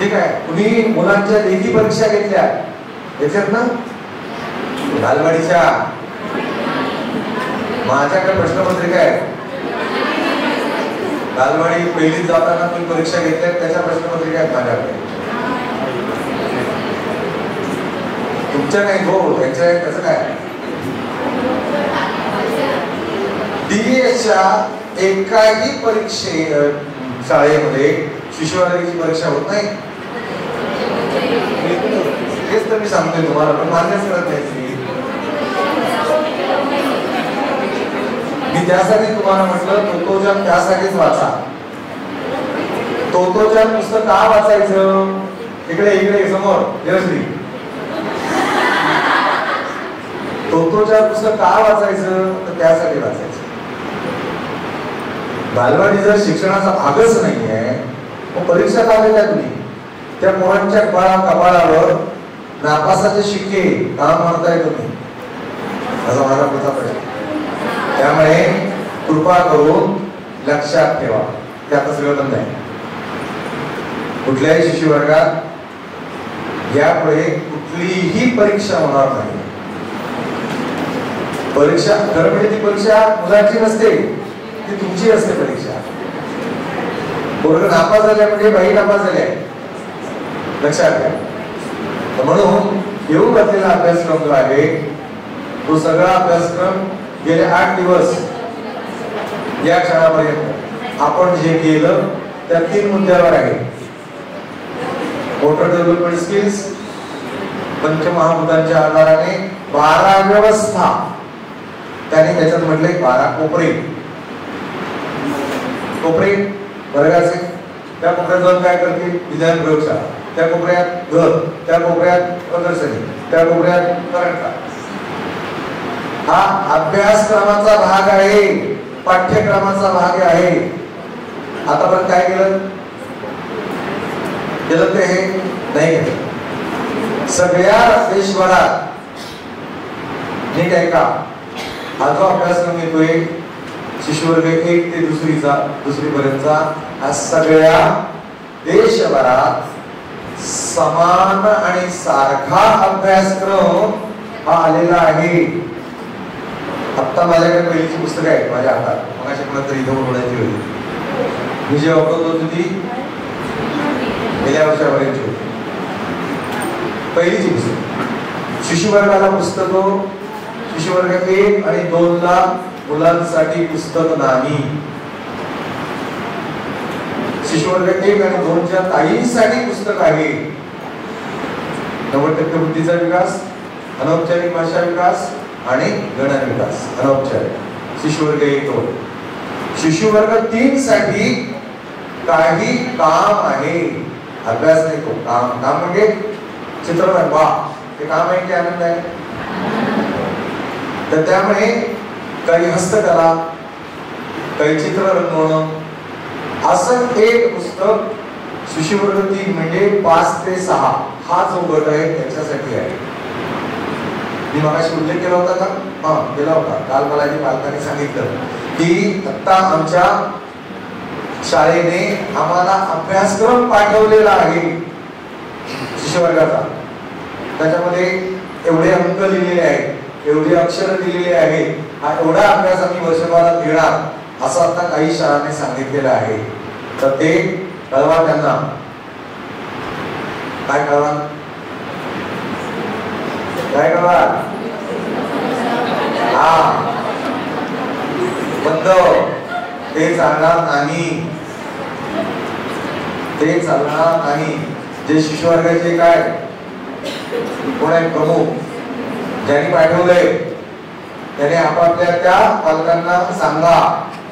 ठीक आहे. कुणी मुलांच्या लेखी परीक्षा घेतल्यात ना बालवाडीच्या. माझ्याकडे प्रश्नपत्रिका आहे. बालवाडी पहिलीत जाताना तुम्ही परीक्षा घेतल्या त्याच्या प्रश्नपत्रिका आहेत माझ्याकडे. तुमच्या नाही हो त्यांच्या त्याचं काय. डीएसच्या एकाही शाळेमध्ये शिशुवर्गाची परीक्षा होत नाही. हेच तर मी सांगतोय तुम्हाला पण मान्यच करत नाही. मी त्यासाठी तुम्हाला म्हटलं तोतोजान त्यासाठीच वाचा. तोतोजान पुस्तक का वाचायचं? इकडे समोर देवश्री. तोतोजान पुस्तक का वाचायचं? तर त्यासाठी वाचायचं. बालवाडी जर शिक्षणाचा भागच नाहीये मग परीक्षा लावलेल्या तुम्ही त्या पोरांच्या कपाळावर नापासाचे शिक्के का मारताय तुम्ही असा माझा पुढचा प्रश्न. त्यामुळे कृपा करून लक्षात ठेवा ते आता सगळं बंद आहे. कुठल्याही शिशुवर्गात यापुढे कुठलीही परीक्षा होणार नाही. परीक्षा खरं म्हणजे ती परीक्षा मुलांची नसते ती तुमची असते परीक्षा. पोरग नापास झाल्या म्हणजे बाई नापास झाल्या लक्षात घ्या. म्हणून येऊ घातलेला अभ्यासक्रम जो आहे तो सगळा अभ्यासक्रम गेले 8 दिवस या क्षणापर्यंत आपण जे केलं त्या 3 मुद्द्यावर आहे. मोटर डेव्हलपमेंट स्किल्स, पंचमहाभूतांच्या आधाराने 12 व्यवस्था. त्याने त्याच्यात म्हटले 12 कोपरे. कोपरे वर्गाचे. त्या कोपऱ्यात जाऊन काय करतील? विज्ञान प्रयोगशाळा. त्या कोपऱ्यात घर. त्या कोपऱ्यात प्रदर्शनी. त्या कोपऱ्यात करंट. हा अभ्यासक्रमाचा भाग आहे, पाठ्यक्रमाचा भाग आहे. आतापर्यंत काय केलं ते हे नाही केलं. सगळ्या देशभरात नीट आहे का, हा जो अभ्यासक्रम येतोय शिशुवर्ग 1 ते दुसरी पर्यंतचा, हा सगळ्या देशभरात समान आणि सारखा अभ्यासक्रम हा आलेला आहे. आता माझ्याकडे पहिलीची पुस्तकं आहेत माझ्या हातात, मग अशा कुणाला इथं बोलायची होती. मी जे वापरत होती ती गेल्या वर्षापर्यंतची होती पहिलीची पुस्तक. शिशुवर्गाला पुस्तकं शिशुवर्ग 1 आणि 2 ला मुलांसाठी पुस्तक नाही. शिशुवर्ग 1 आणि 2 च्या ताईंसाठी पुस्तक आहे. 90% बुद्धीचा विकास, अनौपचारिक भाषा विकास आणि गणन विकास अनौपचारिक. शिशुवर्ग 1 2. शिशुवर्ग 3 साठी काही काम आहे, अभ्यास नाही. तो काम म्हणजे चित्रपट, वा ते काम आहे की आनंद आहे. तर त्यामुळे काही हस्तकला, काही चित्र रंगवणं, असं एक पुस्तक शिशुवर्ग 3 म्हणजे 5 ते 6 हा जो गट आहे त्याच्यासाठी आहे. मी मगाशी उल्लेख केला होता का? हा केला होता. काल मला पालकांनी सांगितलं की आता आमच्या शाळेने आम्हाला अभ्यासक्रम पाठवलेला आहे शिशुवर्गाचा. त्याच्यामध्ये एवढे अंक लिहिलेले आहेत, एवढी अक्षर दिलेली आहे, हा एवढा अभ्यास आम्ही वर्षभरात घेणार असं आता काही शाळांनी सांगितलेलं आहे. तर ते कळवा त्यांना. काय कळवा? काय कळवा? हा बंद, ते चालणार नाही, ते चालणार नाही. जे शिशुवर्गाचे काय कोण आहे प्रमुख, ज्यांनी पाठवलंय त्याने आपापल्या त्या पालकांना सांगा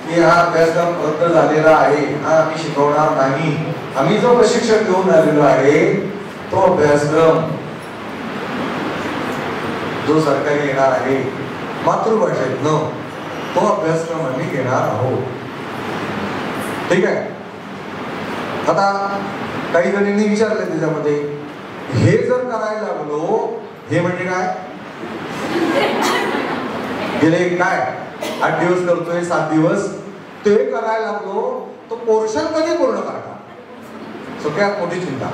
की हा अभ्यासक्रम रद्द झालेला आहे, हा आम्ही शिकवणार नाही. आम्ही जो प्रशिक्षण घेऊन आलेलो आहे तो अभ्यासक्रम जो सरकारी येणार आहे मातृभाषेतनं, तो अभ्यासक्रम आम्ही घेणार आहोत. ठीक आहे. आता काही जणांनी विचारले त्याच्यामध्ये, हे जर करायला लागलो, हे म्हणजे काय, गेले काय 8 दिवस करतोय, 7 दिवस ते करायला लागलो, तो पोर्शन कधी पूर्ण करणार, सगळ्यात मोठी चिंता.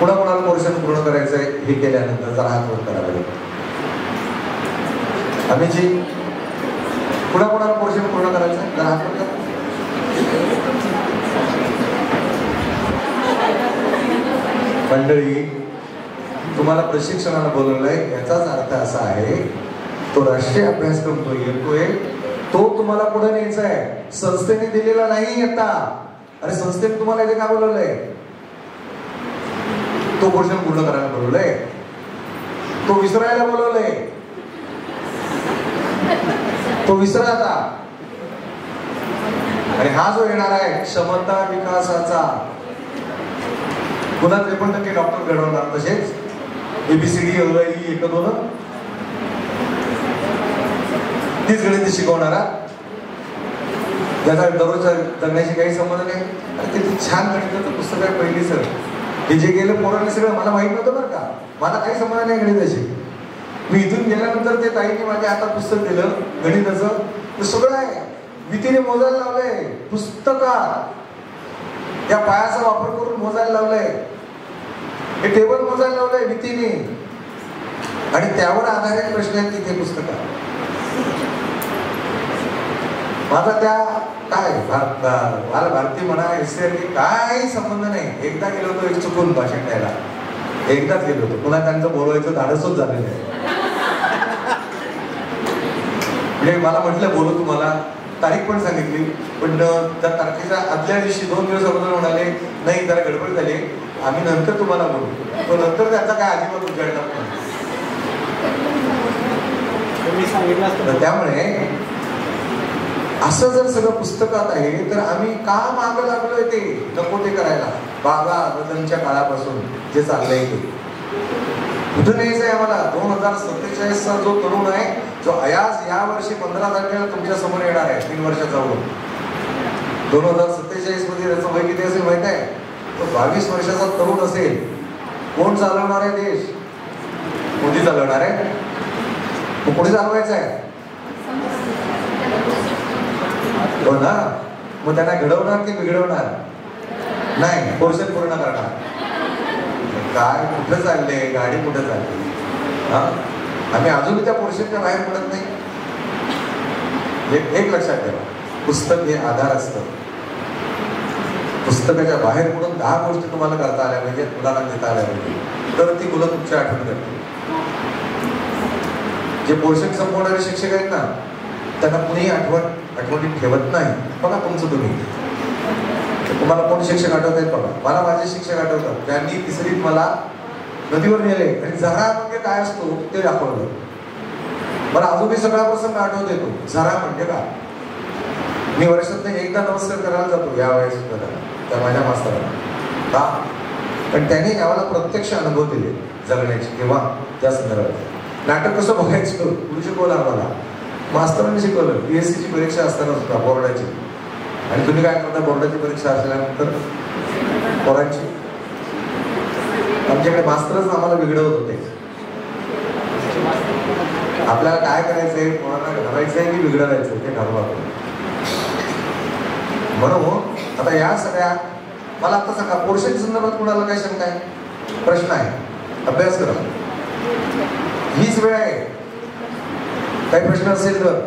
कोणाकोणाला पोर्शन पूर्ण करायचंय हे केल्यानंतर जरा हात वर करायला लागेल. आम्ही जी कोणाकोणाला पोर्शन पूर्ण करायचंय जरा हात वर करा. मंडळी, तुम्हाला प्रशिक्षणाला बोलवलंय याचाच अर्थ असा आहे, तो राष्ट्रीय अभ्यासक्रम तो येतोय, तो तुम्हाला पुढे न्यायचा आहे. संस्थेने दिलेला नाही आता. अरे संस्थेने तुम्हाला इथे काय बोलवलंय? तो पोर्शन पूर्ण करायला बोलवलंय, तो विसरायला बोलवलंय, तो विसरा आता. आणि हा जो येणार आहे क्षमता विकासाचा, पुन्हा 53% डॉक्टर घडवणार, तसेच ABCD 1 2 तीच गणित शिकवणारा, ज्याचा दररोजच्या जगण्याशी काही संबंध नाही. अरे किती छान गणिताचं पुस्तक आहे पहिलीचं. हे जे गेलं पोरांनी सगळं, मला माहित नव्हतं बरं का, मला काही संबंध नाही गणिताशी. मी इथून गेल्यानंतर ते ताईने माझ्या हातात पुस्तक दिलं गणिताचं, ते सगळं आहे, भीतीने मोजायला लावलंय पुस्तकात, त्या पायाचा वापर करून मोजायला लावलंय, हे टेबल मोजायला लावलंय भीतीने, आणि त्यावर आधारित प्रश्न आहेत तिथे पुस्तकात. माझा त्या काय मला भारती म्हणा एसआर काही संबंध नाही. एकदा गेलो होतो एक चुकून भाषण द्यायला, एकदाच गेलो होतो, पुन्हा त्यांचं बोलवायचं धाडसच झालेलं आहे. म्हणजे मला म्हटलं बोलू तुम्हाला, तारीख पण सांगितली, पण त्या तारखेच्या आदल्या दिवशी 2 दिवस अगोदर म्हणाले नाही जरा गडबड झाली, आम्ही नंतर तुम्हाला बोलू. पण नंतर त्याचा काय अजिबात उजाडणार नाही. त्यामुळे असं जर सगळं पुस्तकात आहे तर आम्ही का मागं लागलोय ते नको ते करायला. बाबा बदलच्या काळापासून जे चाललंय ते कुठं न्यायचं आहे आम्हाला? 2047चा जो तरुण आहे, जो अयाज या वर्षी 15 तारखेला तुमच्या समोर येणार आहे 3 वर्षाचा होऊन. 2047 मध्ये त्याचं वय किती असेल माहित आहे? तो 22 वर्षाचा तरुण असेल. कोण चालवणार आहे देश? मोदी चालवणार आहे. मग पुढे चालवायचं आहे हो ना. मग त्यांना घडवणार की बिघडवणार? नाही, पोर्शन पूर्ण करणार. काय कुठं चालले, गाडी कुठं चालली? हा, आम्ही अजूनही त्या पोर्शनच्या बाहेर पडत नाही. एक लक्षात ठेवा, पुस्तक हे आधार असतं. पुस्तकाच्या बाहेर पडून 10 गोष्टी तुम्हाला करता आल्या पाहिजे, मुलांना देता आल्या पाहिजे, तर ती मुलं तुमची आठवण करतील. जे पोर्शन संपवणारे शिक्षक आहेत ना, त्यांना कुणीही आठवणीत ठेवत नाही. बघा तुमचं तुम्ही, तुम्हाला कोण शिक्षक आठवत आहेत बघा. मला माझे शिक्षक आठवतात, ज्यांनी 3रीत मला नदीवर नेले आणि झरा म्हणजे काय असतो ते दाखवलं. मला अजूनही सगळा प्रसंग आठवत येतो. झरा म्हणजे काय? मी वर्षातून एकदा नमस्कार करायला जातो या वयास त्या माझ्या मास्तराला. का? पण त्यांनी आम्हाला प्रत्यक्ष अनुभव दिले जगण्याचे. किंवा त्या संदर्भात नाटक कसं बघायचं कुणी शिकवलं आम्हाला? मास्तरांनी शिकवलं. PSC ची परीक्षा असताना सुद्धा बोर्डाची. आणि तुम्ही काय करता बोर्डाची परीक्षा असल्यानंतर? पोरांची. आमच्याकडे मास्तरच आम्हाला बिघडवत होते. आपल्याला काय करायचंय, कोणाला घडवायचंय की बिघडवायचंय ते ठरवा. म्हणून आता या सगळ्या, मला आता सांगा पोर्शन संदर्भात कुणाला काय शंका आहे? प्रश्न आहे? अभ्यास करा, हीच वेळ आहे. काही प्रश्न असेल तर.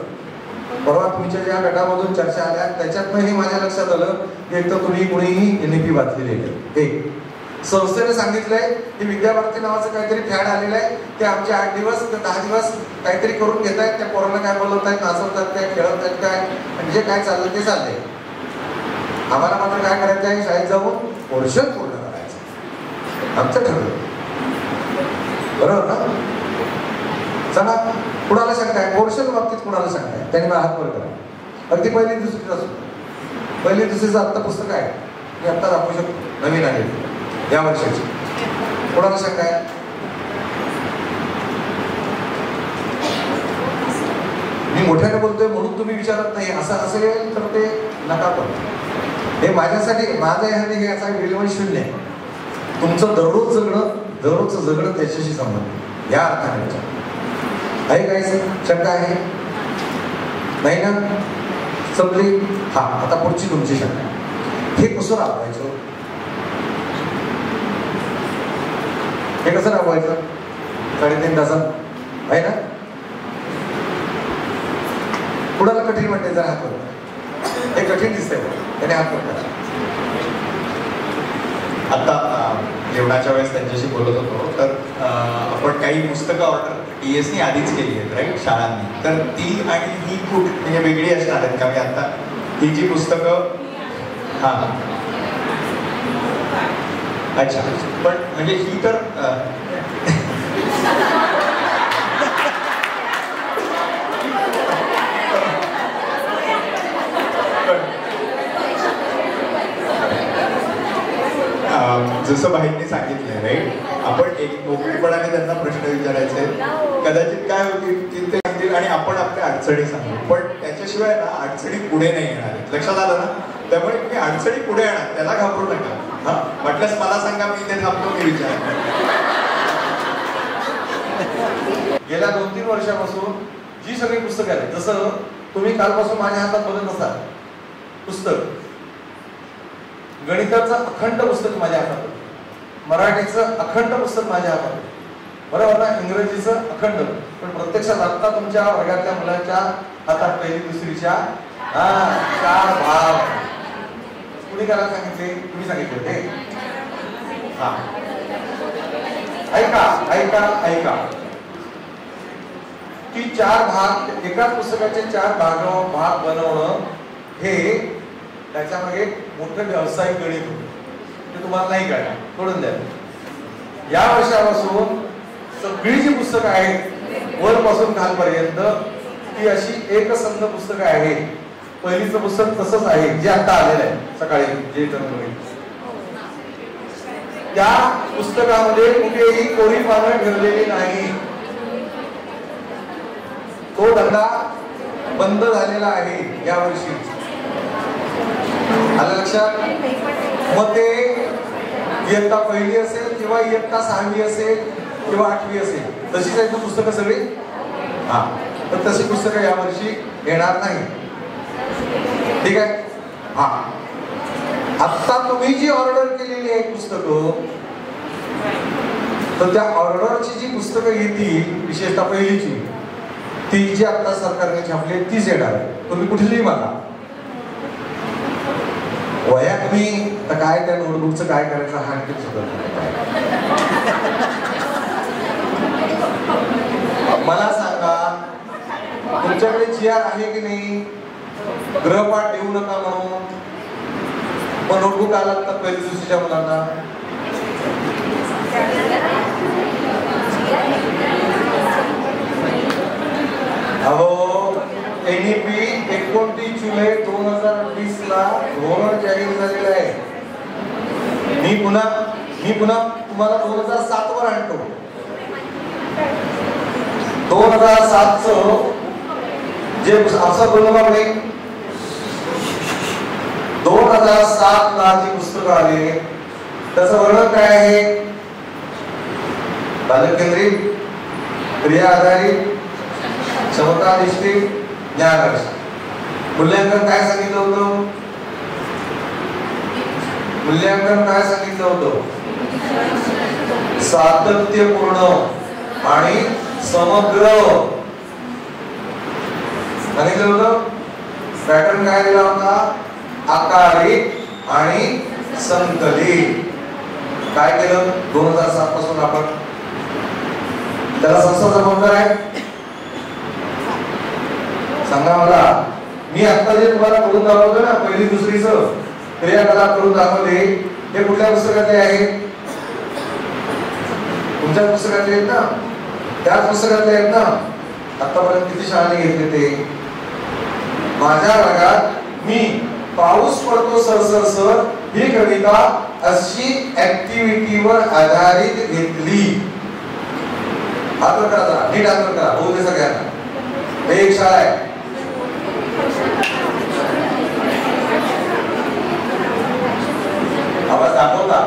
परवा तुमच्या ज्या गटामधून चर्चा आल्या त्याच्यातनंही माझ्या लक्षात आलं की एक तर तुम्ही कुणीही NEP वाचलेली आहे. एक संस्थेने सांगितलंय की विद्याभारती नावाचं काहीतरी फॅड आलेलं आहे, ते आमचे 8 दिवस ते 10 दिवस काहीतरी करून घेत आहेत. त्या पोरांना काय बोलवतायत, नाचवतात काय, खेळवतात काय, म्हणजे काय चाललं ते चाललंय. आम्हाला मात्र काय करायचं आहे? शाळेत जाऊन पोर्शन पूर्ण करायचं, आमचं ठरलं. बरोबर ना? चला, कुणाला शंका आहे पोर्शन बाबतीत? कुणाला शंका आहे त्यांनी मला हात वर करा. अगदी पहिली दुसरीच असतो. पहिली दुसरीचं आत्ता पुस्तक आहे, मी आत्ता दाखवू शकतो, नवीन आहे या वर्षाची. कुणाला शंका आहे? मी मोठ्याने बोलतोय म्हणून तुम्ही विचारत नाही. असं असेल तर ते नका करू. हे माझ्यासाठी, माझ्या ह्याने याचा विलवण शून्य आहे. तुमचं दररोजचं जगणं त्याच्याशी संबंधित या अर्थाने. आहे काही शंका आहे? नाही ना? संपली? हा, आता पुढची तुमची शंका. हे कसं राबवायचं? हे कसं राबवायचं 3.5 तासात? आहे ना? कुणाला कठीण म्हणते? जरा हात वर. हे कठीण दिसतंय, त्याने हात वर करा.
आता जेवणाच्या वेळेस त्यांच्याशी बोलत होतो, तर आपण काही पुस्तकं ऑर्डर TSनी आधीच केली आहेत राईट शाळांनी. तर ती आणि ही खूप म्हणजे वेगळी असणार आहेत का? मी आता ही जी पुस्तकं, हां अच्छा, पण म्हणजे ही तर जसं भाईंनी सांगितलंय राईट, आपण एक मोकळेपणाने त्यांना प्रश्न विचारायचे. कदाचित काय होतील की ते सांगतील आणि आपण आपल्या अडचणी सांगू, पण त्याच्याशिवाय ना अडचणी पुढे नाही येणार. लक्षात आलं ना? त्यामुळे मी अडचणी पुढे येणार, त्याला घाबरू नका. हा, म्हटल्यास मला सांगा, मी इथे थांबतो, मी विचार.
गेल्या 2-3 वर्षापासून जी सगळी पुस्तकं आहेत, जसं तुम्ही कालपासून माझ्या हातात बघत असाल पुस्तक, गणिताचं अखंड पुस्तक माझ्या हातात, मराठीचं अखंड पुस्तक माझ्या हातात, बरोबर ना? इंग्रजीचं अखंड. पण प्रत्यक्षात आता तुमच्या वर्गातल्या मुलांच्या हातात पहिली दुसरीच्या 4 भाग. कुणी करायला सांगितले? तुम्ही सांगितले ते? हा, ऐका ऐका ऐका. की 4 भाग, एकाच पुस्तकाचे 4 भाग बनवणं हे त्याच्यामागे मोठं व्यावसायिक गणित होतं. ते तुम्हाला नाही कळणार, सोडून द्या. या वर्षापासून सगळी जी पुस्तकं आहेत वरपासून खालपर्यंत ती अशी एकसंध पुस्तकं आहेत. पहिलीचं पुस्तक तसंच आहे जे आता आलेलं आहे सकाळी, जे त्या पुस्तकामध्ये कुठेही कोरी पानं ठेवलेली नाही. तो धंदा बंद झालेला आहे यावर्षी. आलं लक्षात? मग ते इयत्ता पहिली असेल किंवा इयत्ता 6वी असेल किंवा 8वी असेल, तशीच आहेत ना पुस्तकं सगळी. हा, तर तशी पुस्तकं यावर्षी येणार नाही. ठीक आहे. हा, आता तुम्ही जी ऑर्डर केलेली आहे पुस्तकं, तर त्या ऑर्डरची जी पुस्तकं येतील, विशेषतः पहिलीची, ती जी आता सरकारने छापली तीच येणार आहे. तुम्ही कुठलीही मागा. वया तुम्ही तर काय त्या नोटबुकचं काय करायचं हा आणखी सुद्धा मला सांगा, तुमच्याकडे GR आहे की नाही? गृहपाठ देऊ नका म्हणून मग नोटबुक आला तर पहिली दुसरीच्या मुलांना. अहो, NEP 29 जुलै 2020 ला धोरण जाहीर झालेलं आहे. मी पुन्हा तुम्हाला 2007 वर आणतो. 2007 जे असं बोललो आपण, 2007 ला जी पुस्तकं आले त्याचं वर्णन काय आहे? बालक केंद्रित, क्रिया आधारित, क्षमता निश्चित, ज्ञान आधारित. मूल्यांकन काय सांगितलं होतं? मूल्यांकन काय सांगितलं होतं? सातत्यपूर्ण आणि समग्र सांगितलं होतं. पॅटर्न काय दिला होता? आकारित आणि संकलित. काय केलं? 2007 पासून आपण त्याला संस्था जबाबदार आहे. सांगा मला. मी आता जे तुम्हाला करून दाखवलं ना, पहिली दुसरीचं क्रियाकलाप करून दाखवले, हे कुठल्या पुस्तकातले आहे? तुमच्या पुस्तकातले आहेत ना? त्याच पुस्तकातले आहेत ना? आतापर्यंत किती शाळांनी घेतले ते? माझ्या वर्गात मी पाऊस पडतो सर सर सर ही कविता अशी ऍक्टिव्हिटीवर आधारित घेतली. आदर करा, नीट आदर करा, होऊ दे सगळ्यांना. एक शाळा आहे. आवाज दाखवता.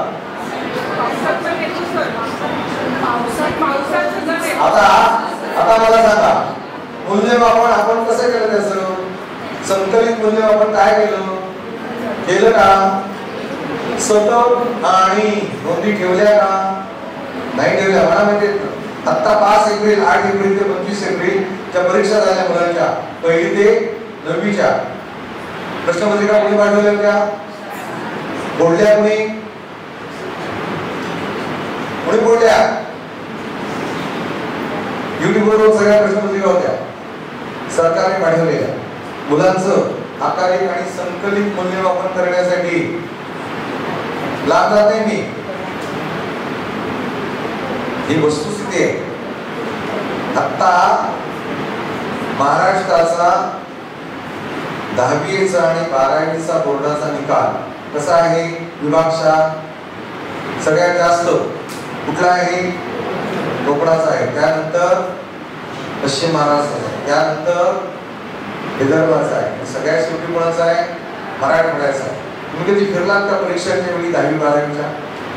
आता मला सांगा, मूल्यमापन आपण कसं केलं? त्याचं संकलित मूल्यमापन काय केलं का? सतत आणि नोंदी ठेवल्या का? नाही ठेवल्या. मला माहिती आता 5 एप्रिल 8 एप्रिल ते 25 एप्रिल च्या परीक्षा झाल्या मुलांच्या, पहिली ते 9वीच्या. प्रश्नपत्रिका कोणी पाठवल्या होत्या? बोलल्या कोणी बोलल्या? युट्यूबवर सगळ्या प्रश्नपत्रिका होत्या सरकारने पाठवलेल्या. मुलांचं आकारित आणि संकलित मूल्यमापन करण्यासाठी लाभ जाते मी. ही वस्तुस्थिती आहे. आता महाराष्ट्राचा 10वीचा आणि 12वीचा बोर्डाचा निकाल कसा आहे? विभागशा सगळ्यात जास्त कुठला आहे? कोकणाचा आहे. त्यानंतर पश्चिम महाराष्ट्र आहे. त्यानंतर विदर्भाचा आहे. सगळ्यात शेवटी कोणाचा आहे? मराठवाड्याचा आहे. तुम्ही कधी फिरलात का परीक्षांच्या वेळी 10वी 12वीच्या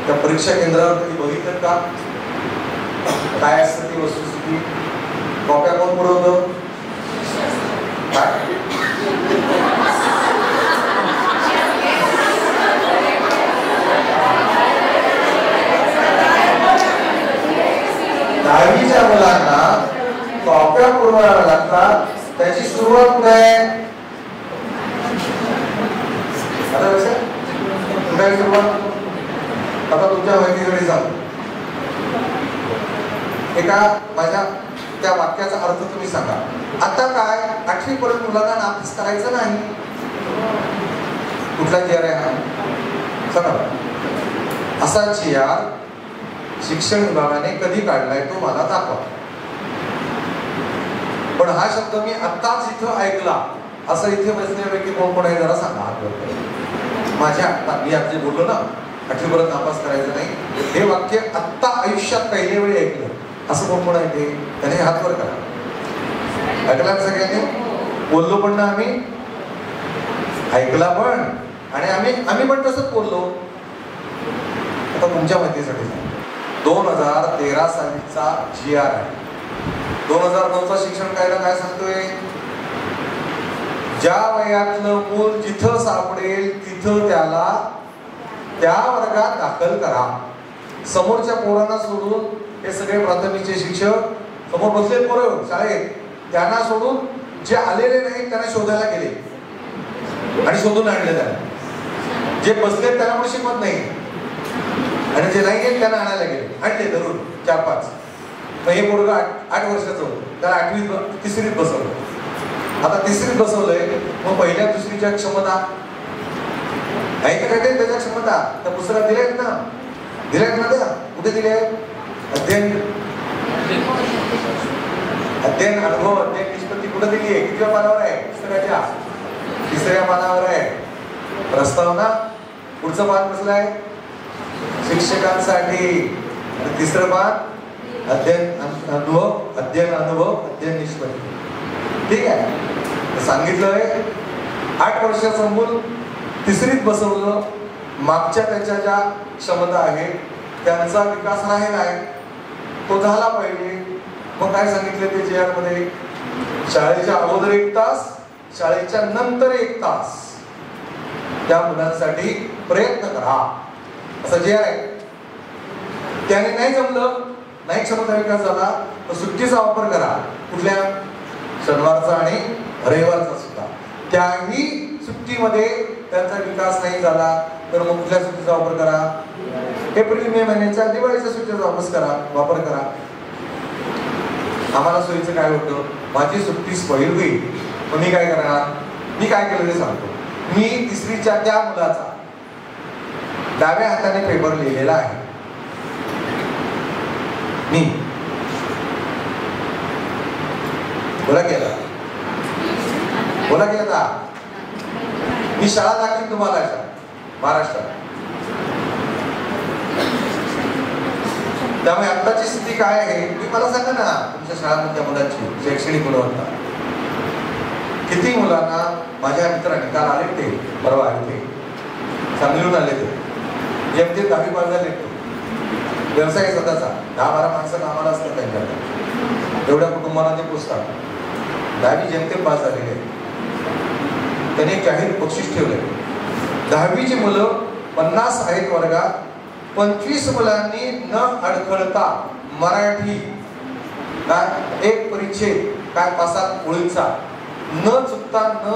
त्या परीक्षा केंद्रावर कधी बघितलं का? काय असतं ती वस्तुस्थिती? कॉप्या कोण पुरवतं? काय 10वीच्या मुलांना कॉप्या पुरवायला लागतात. त्याची सुरुवात कुठे आहे? आता लक्षात कुठे आहे सुरुवात? आता तुमच्या माहितीकडे जाऊ. एका माझ्या त्या वाक्याचा अर्थ तुम्ही सांगा. आता काय 8वी पर्यंत मुलांना नापास करायचं नाही. कुठला GR आहे हा? सांगा. असा GR शिक्षण विभागाने कधी काढलाय तो मला दाखवा. पण हा शब्द मी आत्ताच इथं ऐकला असं इथे बसल्यापैकी कोण कोण आहे जरा सांगा. माझ्या मी आज जे बोललो ना 8वीपर्यंत नापास करायचं नाही. हे वाक्य आत्ता आयुष्यात पहिल्या वेळी ऐकलं असं कोण कोण आहे ते त्याने हात वर करा. ऐकला सगळ्यांनी? बोललो पण ना आम्ही, ऐकला पण आणि आम्ही पण तसंच बोललो. आता तुमच्या माहितीसाठी 2013 सालीचा GR आहे. 2009चा शिक्षण कायदा काय सांगतोय? ज्या वयातलं मूल जिथं सापडेल तिथं त्याला त्या वर्गात दाखल करा. समोरच्या पोरांना सोडून हे सगळे प्राथमिकचे शिक्षक समोर बसले पोरं शाळेत, त्यांना सोडून जे आलेले नाहीत त्यांना शोधायला गेले आणि शोधून आणले. त्यांना जे बसले त्यांना पण शिकवत नाही आणि जे नाही आहेत त्यांना आणायला गेले, आणले धरून 4-5. मग हे पोरग 8 वर्षाचं होतं, त्याला 8वीत 3रीत बसवलं. आता 3रीत बसवलंय, मग पहिल्या 2रीच्या क्षमता ऐकत त्याच्या क्षमता त्या पुस्तकात दिल्यात ना त्या कुठे दिले आहेत? अध्ययन अनुभव अध्ययन निष्पत्ती कुठे दिली आहे? कितव्या पानावर आहे पुस्तकाच्या? 3ऱ्या पानावर आहे. प्रस्तावना पुढचं पान कसलं आहे? शिक्षकांसाठी. 3रं पान अध्ययन अनुभव अध्ययन निष्पत्ती. ठीक आहे, सांगितलंय 8 वर्षाचं मूल 3रीत बसवलं, मागच्या त्याच्या ज्या क्षमता आहेत त्यांचा विकास राहिला आहे, तो झाला पाहिजे. मग काय सांगितलं ते GR मध्ये? शाळेच्या अगोदर 1 तास, शाळेच्या नंतर 1 तास त्या मुलांसाठी प्रयत्न करा, असं GR आहे. त्याने नाही जमलं, नाही क्षमता विकास झाला तर सुट्टीचा वापर करा. कुठल्या? शनिवारचा आणि रविवारचा सुद्धा. त्याही सुट्टीमध्ये त्यांचा विकास नाही झाला तर मग कुठल्या सुट्टीचा वापर करा? एप्रिल-मे महिन्याच्या दिवाळीच्या सुट्टीचा वापर करा. आम्हाला सोयीचं काय होतं? माझी सुट्टी स्पॉईल होईल, मग मी काय करणार? मी काय केलं ते सांगतो. मी 3रीच्या त्या मुलाचा डाव्या हाताने पेपर लिहिलेला आहे. मी बोला की आता मी शाळा दाखवीन तुम्हाला महाराष्ट्रात. त्यामुळे आत्ताची स्थिती काय आहे तुम्ही मला सांगा ना. तुमच्या शाळांमधल्या मुलांची शैक्षणिक गुणवत्ता किती? मुलांना माझ्या मित्रांनी काल आले ते, परवा आले ते, सांगलीहून आले ते, जेमते 10वी पास झाले. व्यवसाय स्वतःचा 10-12 माणसं कामाला असतात त्यांच्याकडे. एवढ्या कुटुंबाला ते पोचतात. 10वी जेमते पास झालेले. त्याने जाहीर बक्षीस ठेवले. 10वीची मुलं 50 आहेत वर्गात. 25 मुलांनी न अडखळता मराठी काय एक परिच्छेद काय 5-7 ओळींचा न चुकता न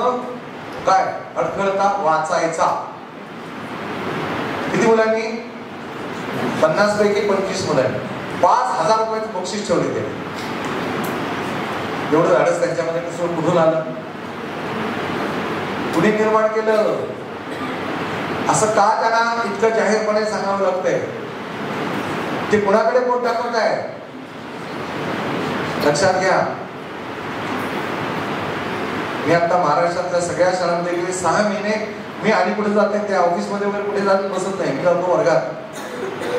काय अडखळता वाचायचा. किती मुलांनी? 50 पैकी 25 मुलांनी 5,000 रुपयाचं बक्षीस ठेवले. ते एवढं धाडस त्यांच्यामध्ये कुठून आलं? कुणी निर्माण केलं? असं का त्यांना इतकं जाहीरपणे सांगावं लागतंय? ते कुणाकडे बोट दाखवत आहे? लक्षात घ्या. मी आता महाराष्ट्रातल्या सगळ्या शाळांमध्ये गेले 6 महिने. मी आणि कुठे जात नाही, त्या ऑफिसमध्ये वगैरे कुठे जात बसत नाही. मी जातो वर्गात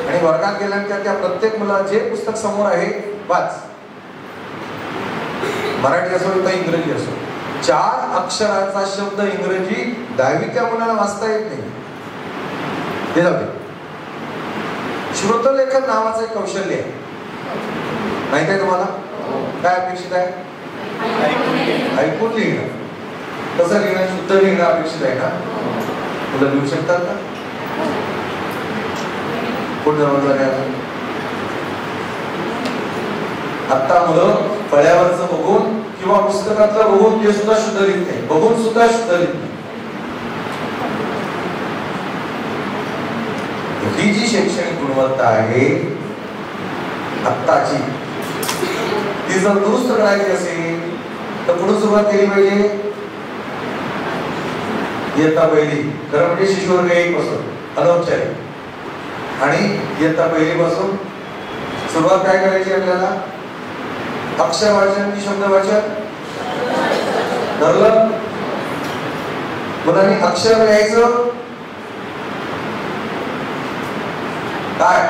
आणि वर्गात गेल्यानंतर त्या प्रत्येक मुलाला जे पुस्तक समोर आहे वाच. मराठी असो किंवा इंग्रजी असो, 4 अक्षराचा शब्द इंग्रजी 10वीच्या मुलाला वाचता येत नाही. हे जाऊ दे. श्रुतलेखन नावाचं एक कौशल्य आहे, माहित आहे तुम्हाला? काय अपेक्षित आहे? ऐकून लिहिणं. कसं लिहिणं? शुद्ध लिहिणं अपेक्षित आहे ना? मुलं लिहू शकतात का? कोण जबाबदार आहे? आता मुलं फळ्यावरचं बघून किंवा पुस्तकातलं बघून ते सुद्धा शुद्ध लिहित नाही, बघून सुद्धा शुद्ध लिहित नाही. ही जी शैक्षणिक गुणवत्ता आहे आत्ताची, ती जर दुरुस्त करायची असेल तर कुठून सुरुवात केली पाहिजे? इयत्ता पहिली. खरं म्हणजे शिशुवर्ग 1 पासून अनौपचारिक आणि इयत्ता पहिली पासून सुरुवात काय करायची आपल्याला? अक्षर वाचन की शब्द वाचन? ठरलं? मुलांनी अक्षर लिहायचं काय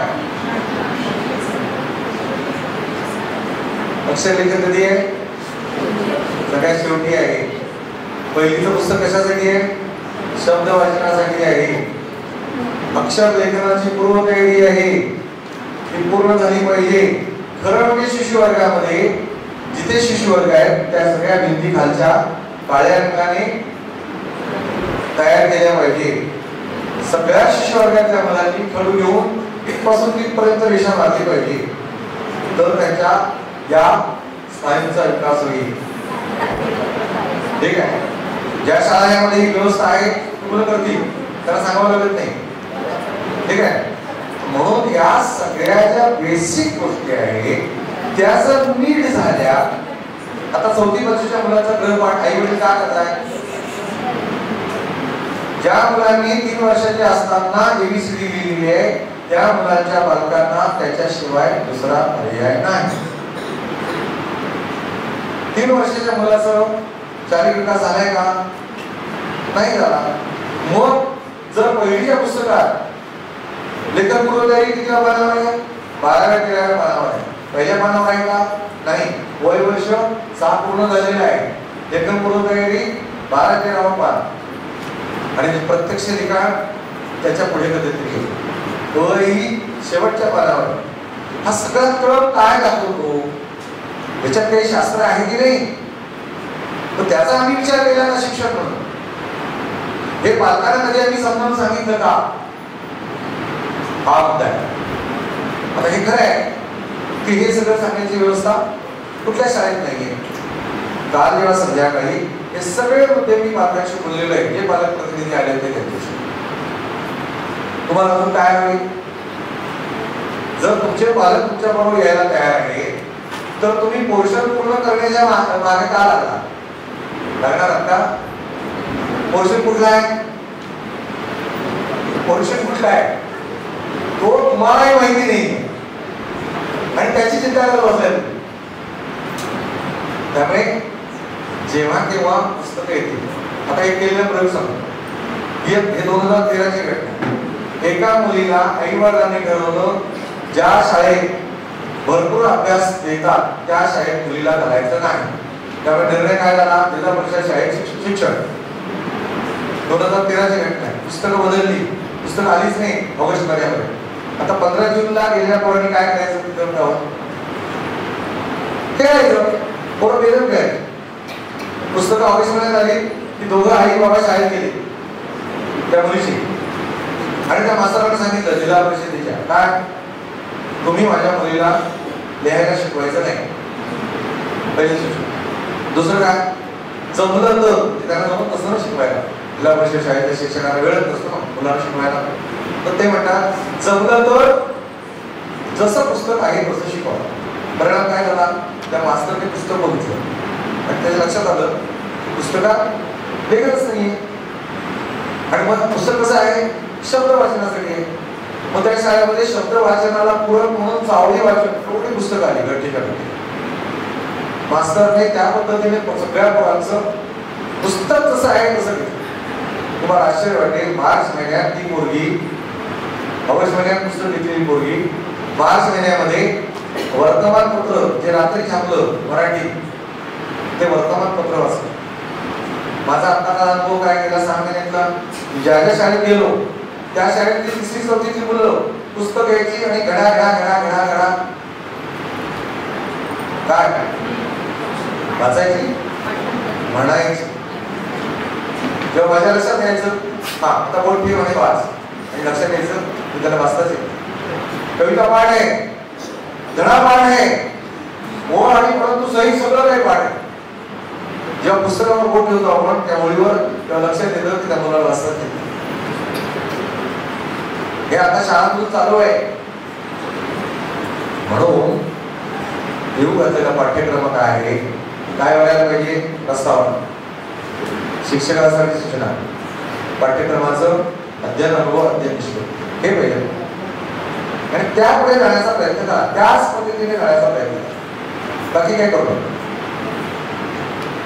अक्षरलेखन कधी आहे? सगळ्यात शेवटी आहे. पहिलीचं पुस्तक कशासाठी आहे? शब्द वाचनासाठी आहे. अक्षर लेखनाची पूर्व तयारी आहे, ती पूर्ण झाली पाहिजे. खरं म्हणजे शिशु वर्गामध्ये जिथे शिशु वर्ग आहेत त्या सगळ्या भिंती खालच्या काळ्या रंगाने तयार केल्या पाहिजे. सगळ्या शिशु वर्गातल्या मुलांनी खडू घेऊन इथपासून तिथपर्यंत रेषा मारली पाहिजे, तर त्यांच्या या स्नायूंचा विकास होईल. ठीक आहे. ज्या शाळांमध्ये ही व्यवस्था आहे मुलं करतील, त्याला सांगावं लागत नाही. ठीक आहे. म्हणून या सगळ्या ज्या बेसिक गोष्टी आहेत त्या जर नीट झाल्या. आता 4थी 5वीच्या मुलाचा गृहपाठ आई वडील का करताय? ज्या मुलांनी 3 वर्षाचे असताना एबीसीडी लिहिली आहे त्या मुलांच्या पालकांना त्याच्याशिवाय दुसरा पर्याय नाही. 3 वर्षाच्या मुलाचं शारीरिक विकास झालाय का? नाही झाला. मग जर पहिलीच्या पुस्तकात लेखन पूर्वतयारी किती पानावर आहे? 12व्या 13व्या पानावर आहे. पहिल्या पानावर आहे का? नाही. वय वर्ष 6 पूर्ण झालेलं आहे. लेखन पूर्वतयारी 12-13वं पान आणि प्रत्यक्ष लिखाण त्याच्या पुढे कधीतरी तोही शेवटच्या पानावर. हा सगळा क्रम काय दाखवतो? त्याच्यात काही शास्त्र आहे की नाही? तर त्याचा आम्ही विचार केला ना शिक्षक म्हणून. हे पालकांना कधी आम्ही समजावून सांगितलं का? हा मुद्दा आहे. आता हे खरं आहे की हे सगळं सांगण्याची व्यवस्था कुठल्या शाळेत नाहीये. काल जेव्हा संध्याकाळी हे सगळे मुद्दे मी पालकांशी बोललेलो आहे, जे पालक प्रतिनिधी आले होते त्यांच्याशी. तुम्हाला अजून काय हवे? जर तुमचे पालक तुमच्या बरोबर यायला तयार आहे तर तुम्ही पोर्शन पूर्ण करण्याच्या मागे का लागणार आहात का? पोर्शन कुठला आहे? पोर्शन कुठला आहे तो तुम्हालाही माहिती नाही आणि त्याची चिंता करत बसलाय. त्यामुळे जेव्हा केव्हा पुस्तकं येतील. आता एक केलेला प्रयोग सांगतो. हे 2013ची घटना. एका मुलीला आई वडिलांनी ठरवलं ज्या शाळेत भरपूर अभ्यास देतात त्या शाळेत मुलीला घालायचं नाही. त्यामुळे निर्णय काय झाला? जिल्हा परिषद शाळेत शिक्षण. 2013ची घटना. पुस्तकं बदलली, पुस्तकं आलीच नाही ऑगस्ट महिन्यामध्ये. आता 15 जूनला गेलेल्या पोरांनी काय करायचं? खेळायचं. पोरं बेदम खेळायचं. पुस्तकं ऑगस्ट महिन्यात आली की दोघं आई बाबा शाळेत गेले त्या मुलीशी आणि त्या मास्तरांनी सांगितलं जिल्हा परिषदेच्या, काय तुम्ही माझ्या मुलीला लिहायला शिकवायचं नाही. पहिले शिक्षण. दुसरं काय? जमलं तर त्यांना जमत नसतं ना शिकवायला. जिल्हा परिषद शाळेच्या शिक्षकांना वेळच नसतो ना मुलांना शिकवायला. तर ते म्हणतात जमलं तर जसं पुस्तक आहे तसं शिकवा. परिणाम काय झाला? त्या मास्तरने पुस्तक बघितलं आणि त्याच्या लक्षात आलं पुस्तकात लेखनच नाहीये. आणि मग पुस्तक कसं आहे? शब्द वाचनासाठी आहे. मग त्या शाळेमध्ये शब्द वाचनाला पूरक म्हणून चावडी वाचन एवढी पुस्तकं आली गठीच्या गठी. मास्तरने त्या पद्धतीने सगळ्या पोरांचं पुस्तक जसं आहे तसं घेतलं. तुम्हाला आश्चर्य वाटेल, मार्च महिन्यात ती मुलगी, ऑगस्ट महिन्यात पुस्तक घेतलेली मुलगी मार्च महिन्यामध्ये वर्तमानपत्र जे रात्री छापलं मराठी ते वर्तमानपत्र वाचलं. माझा आत्ताचा अनुभव काय केला 6 महिन्यातला. ज्या ज्या शाळेत गेलो त्या शाळेतली 3री-4थीतली मुलं पुस्तक घ्यायची आणि घडा घडा घडा घडा घडा काय वाचायची, म्हणायची. जेव्हा माझ्या लक्षात यायचं हा आता बोल ठेव आणि वाच आणि लक्षात यायचं की त्याला वाचताच येत. कविता पाठ आहे, धडा पाठ आहे, ओळ आणि परंतु सही सगळं काही पाठ आहे. जेव्हा पुस्तकावर बोट ठेवतो आपण त्या ओळीवर तेव्हा लक्षात येतं की त्या मुलाला वाचताच येतं. हे आता शाळांतून चालू आहे. म्हणून येऊ घातलेला पाठ्यक्रम काय आहे, काय व्हायला पाहिजे? प्रस्तावना, शिक्षकांसाठी सूचना, पाठ्यक्रमाचं अध्ययन अनुभव अध्ययन निष्कर्ष हे पाहिजे. आणि त्यापुढे जाण्याचा प्रयत्न करा, त्याच पद्धतीने जाण्याचा प्रयत्न करा. बाकी काय करू?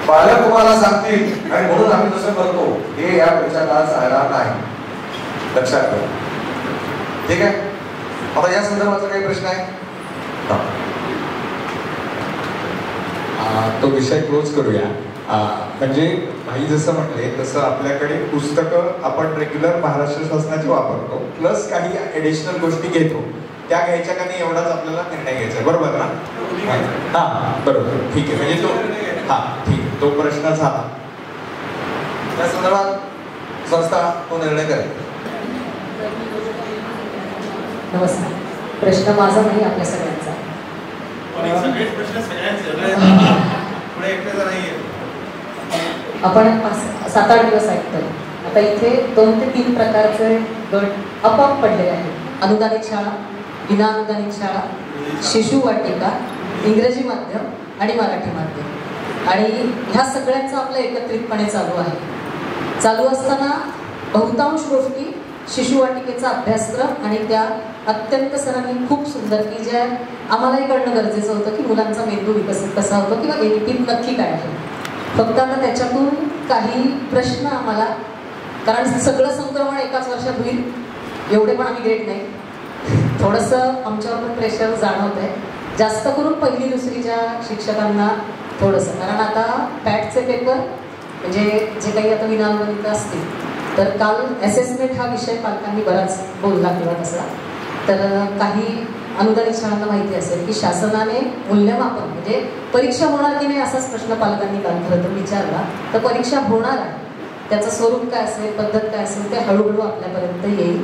पालक तुम्हाला सांगतील आणि म्हणून आम्ही तसं करतो हे या पुढच्या काळात सांगणार नाही. लक्षात ठेवा. ठीक आहे. आता या संदर्भाचा काही प्रश्न आहे?
तो विषय क्लोज करूया. म्हणजे भाई जसं म्हटले तसं आपल्याकडे पुस्तकं आपण रेग्युलर महाराष्ट्र शासनाची वापरतो, प्लस काही ऍडिशनल गोष्टी घेतो. त्या घ्यायच्या का नाही एवढाच आपल्याला निर्णय घ्यायचा, बरोबर ना? हा बरोबर, ठीक आहे. म्हणजे तो ठीक आहे, तो प्रश्न झाला.
त्या संदर्भात संस्था तो निर्णय करेल.
नमस्कार. प्रश्न माझा नाही, आपल्या सगळ्यांचा. आपण 7-8 दिवस ऐकतो. आता इथे 2 ते 3 प्रकारचे गट आपोआप पडलेले आहेत. अनुदानित शाळा, विना अनुदानित शाळा, शिशु वाटिका, इंग्रजी माध्यम आणि मराठी माध्यम. आणि ह्या सगळ्यांचं आपलं एकत्रितपणे चालू आहे. चालू असताना बहुतांश गोष्टी शिशुवाटिकेचा अभ्यासक्रम आणि त्या अत्यंत सरांनी खूप सुंदर की ज्या आम्हालाही कळणं गरजेचं होतं की मुलांचा मेंदू विकसित कसा होतो किंवा एनईपी नक्की काय आहे. फक्त आता त्याच्यातून काही प्रश्न आम्हाला, कारण सगळं संक्रमण एकाच वर्षात होईल एवढे पण आम्ही ग्रेट नाही, थोडंसं आमच्यावर पण प्रेशर जाणवत आहे. जास्त करून 1ली-2रीच्या शिक्षकांना थोडंसं, कारण आता पॅटचे पेपर म्हणजे जे काही आता विनामूल्य असतील, तर काल असेसमेंट हा विषय पालकांनी बराच बोलला किंवा कसा. तर काही अनुदानित शाळांना माहिती असेल की शासनाने मूल्यमापन म्हणजे परीक्षा होणार की नाही असाच प्रश्न पालकांनी काल खरं तर विचारला. तर परीक्षा होणार आहे, त्याचं स्वरूप काय असेल, पद्धत काय असेल, ते हळूहळू आपल्यापर्यंत येईल.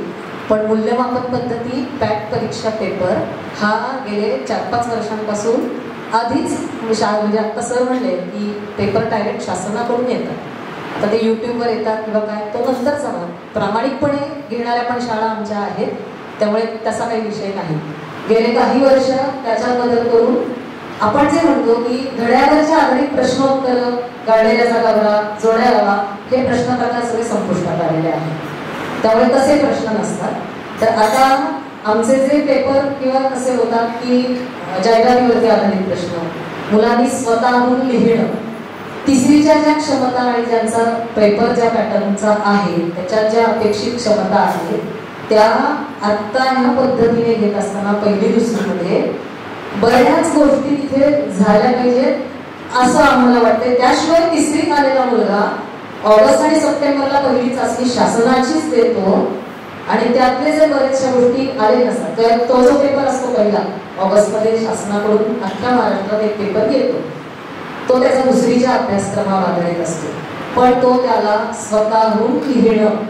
पण मूल्यमापन पद्धती, पॅट परीक्षा पेपर हा गेले 4-5 वर्षांपासून आधीच म्हणजे आता सर म्हणले की पेपर डायरेक्ट शासनाकडून येतात. आता ते यूट्यूबवर येतात किंवा काय, तो नंतरचा भाग. प्रामाणिकपणे घेणाऱ्या पण शाळा आमच्या आहेत, त्यामुळे तसा काही विषय नाही. गेले काही वर्ष त्याच्यात बदल करून आपण जे म्हणतो की धड्यावरच्या आधारित प्रश्नोत्तर, गाडलेल्या जागावरा, जोड्या लावा, हे प्रश्न प्रकार सगळे संपुष्टात आलेले आहेत. त्यामुळे तसे प्रश्न नसतात. तर आता आमचे जे पेपर किंवा कसे होतात की जाहिरातीवरती आधारित प्रश्न, मुलांनी स्वतःहून लिहिणं, 3रीच्या ज्या क्षमता आणि ज्यांचा पेपर ज्या पॅटर्नचा आहे त्याच्यात ज्या अपेक्षित क्षमता आहेत त्या आत्ता ह्या पद्धतीने घेत असताना 1ली-2रीमध्ये बऱ्याच गोष्टी तिथे झाल्या पाहिजेत असं आम्हाला वाटतंय. त्याशिवाय 3रीत आलेला मुलगा ऑगस्ट आणि सप्टेंबरला 1ली चाचणी शासनाचीच देतो आणि त्यातले जे बऱ्याचशा गोष्टी आले नसतात. तर तो जो पेपर असतो पहिला ऑगस्टमध्ये शासनाकडून अख्ख्या महाराष्ट्रात एक पेपर येतो, तो त्याचा 2रीच्या अभ्यासक्रमावर आधारित असतो. पण तो त्याला स्वतःहून लिहिणं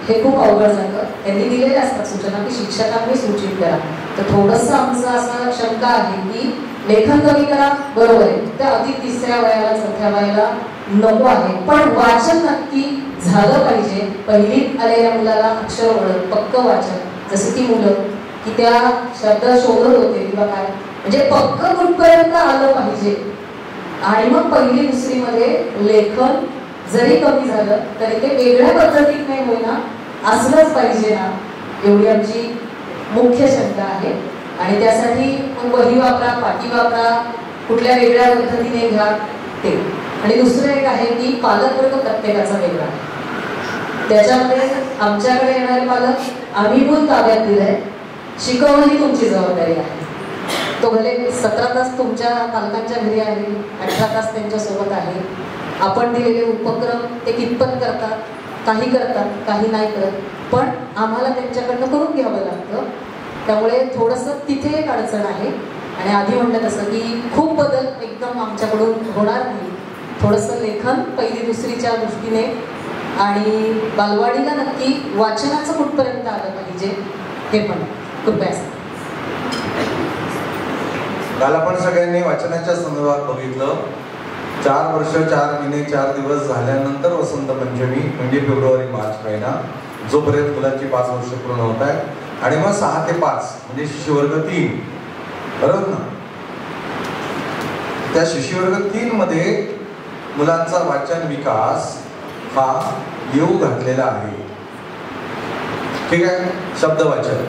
हे खूप अवघड जातं. त्यांनी दिलेले असतात सूचना की शिक्षकांनी सूचित करा. तर थोडंसं आमचं असा शंका आहे की लेखन कमी करा, बरोबर आहे, त्या अगदी 3ऱ्या वयाला 4थ्या वयाला नको आहे, पण वाचन नक्की झालं पाहिजे. 1लीत आलेल्या मुलाला अक्षर ओळख, पक्क वाचन, जसं की मुलं की त्या शब्द शोधत होते किंवा काय, म्हणजे पक्क कुठपर्यंत आलं पाहिजे. आणि मग 1ली-2रीमध्ये लेखन जरी कमी झालं तरी ते वेगळ्या पद्धतीत नाही होईना असलंच पाहिजे ना, एवढी आमची मुख्य शंका आहे. आणि त्यासाठी वही वापरा, पाटी वापरा, कुठल्या वेगळ्या पद्धतीने घ्या ते. आणि दुसरं एक आहे की पालकवर्ग प्रत्येकाचा वेगळा आहे. त्याच्यामध्ये आमच्याकडे येणारे पालक आम्ही मूल ताब्यात दिलंय, शिकवणं ही तुमची जबाबदारी आहे. तो भले 17 तास तुमच्या पालकांच्या घरी आहे, 18 तास त्यांच्यासोबत आहे. आपण दिलेले उपक्रम ते कितपत करतात, काही करतात, काही नाही करत, पण आम्हाला त्यांच्याकडनं करून घ्यावं लागतं. त्यामुळे थोडंसं तिथे एक अडचण आहे. आणि आधी म्हटलं तसं की खूप बदल एकदम आमच्याकडून होणार नाही. थोडंसं लेखन 1ली-2रीच्या दृष्टीने आणि बालवाडीला नक्की वाचनाचं कुठपर्यंत आलं पाहिजे हे पण कृपया.
काल आपण सगळ्यांनी वाचनाच्या संदर्भात बघितलं. 4 वर्ष 4 महिने 4 दिवस झाल्यानंतर वसंत पंचमी म्हणजे फेब्रुवारी-मार्च महिना, जोपर्यंत मुलांची 5 वर्ष पूर्ण होत आहे. आणि मग 6 ते 5 म्हणजे शिशुवर्ग 3, बरोबर ना. त्या शिशुवर्ग 3 मध्ये मुलांचा वाचन विकास हा येऊ घातलेला आहे. ठीक आहे, शब्द वाचन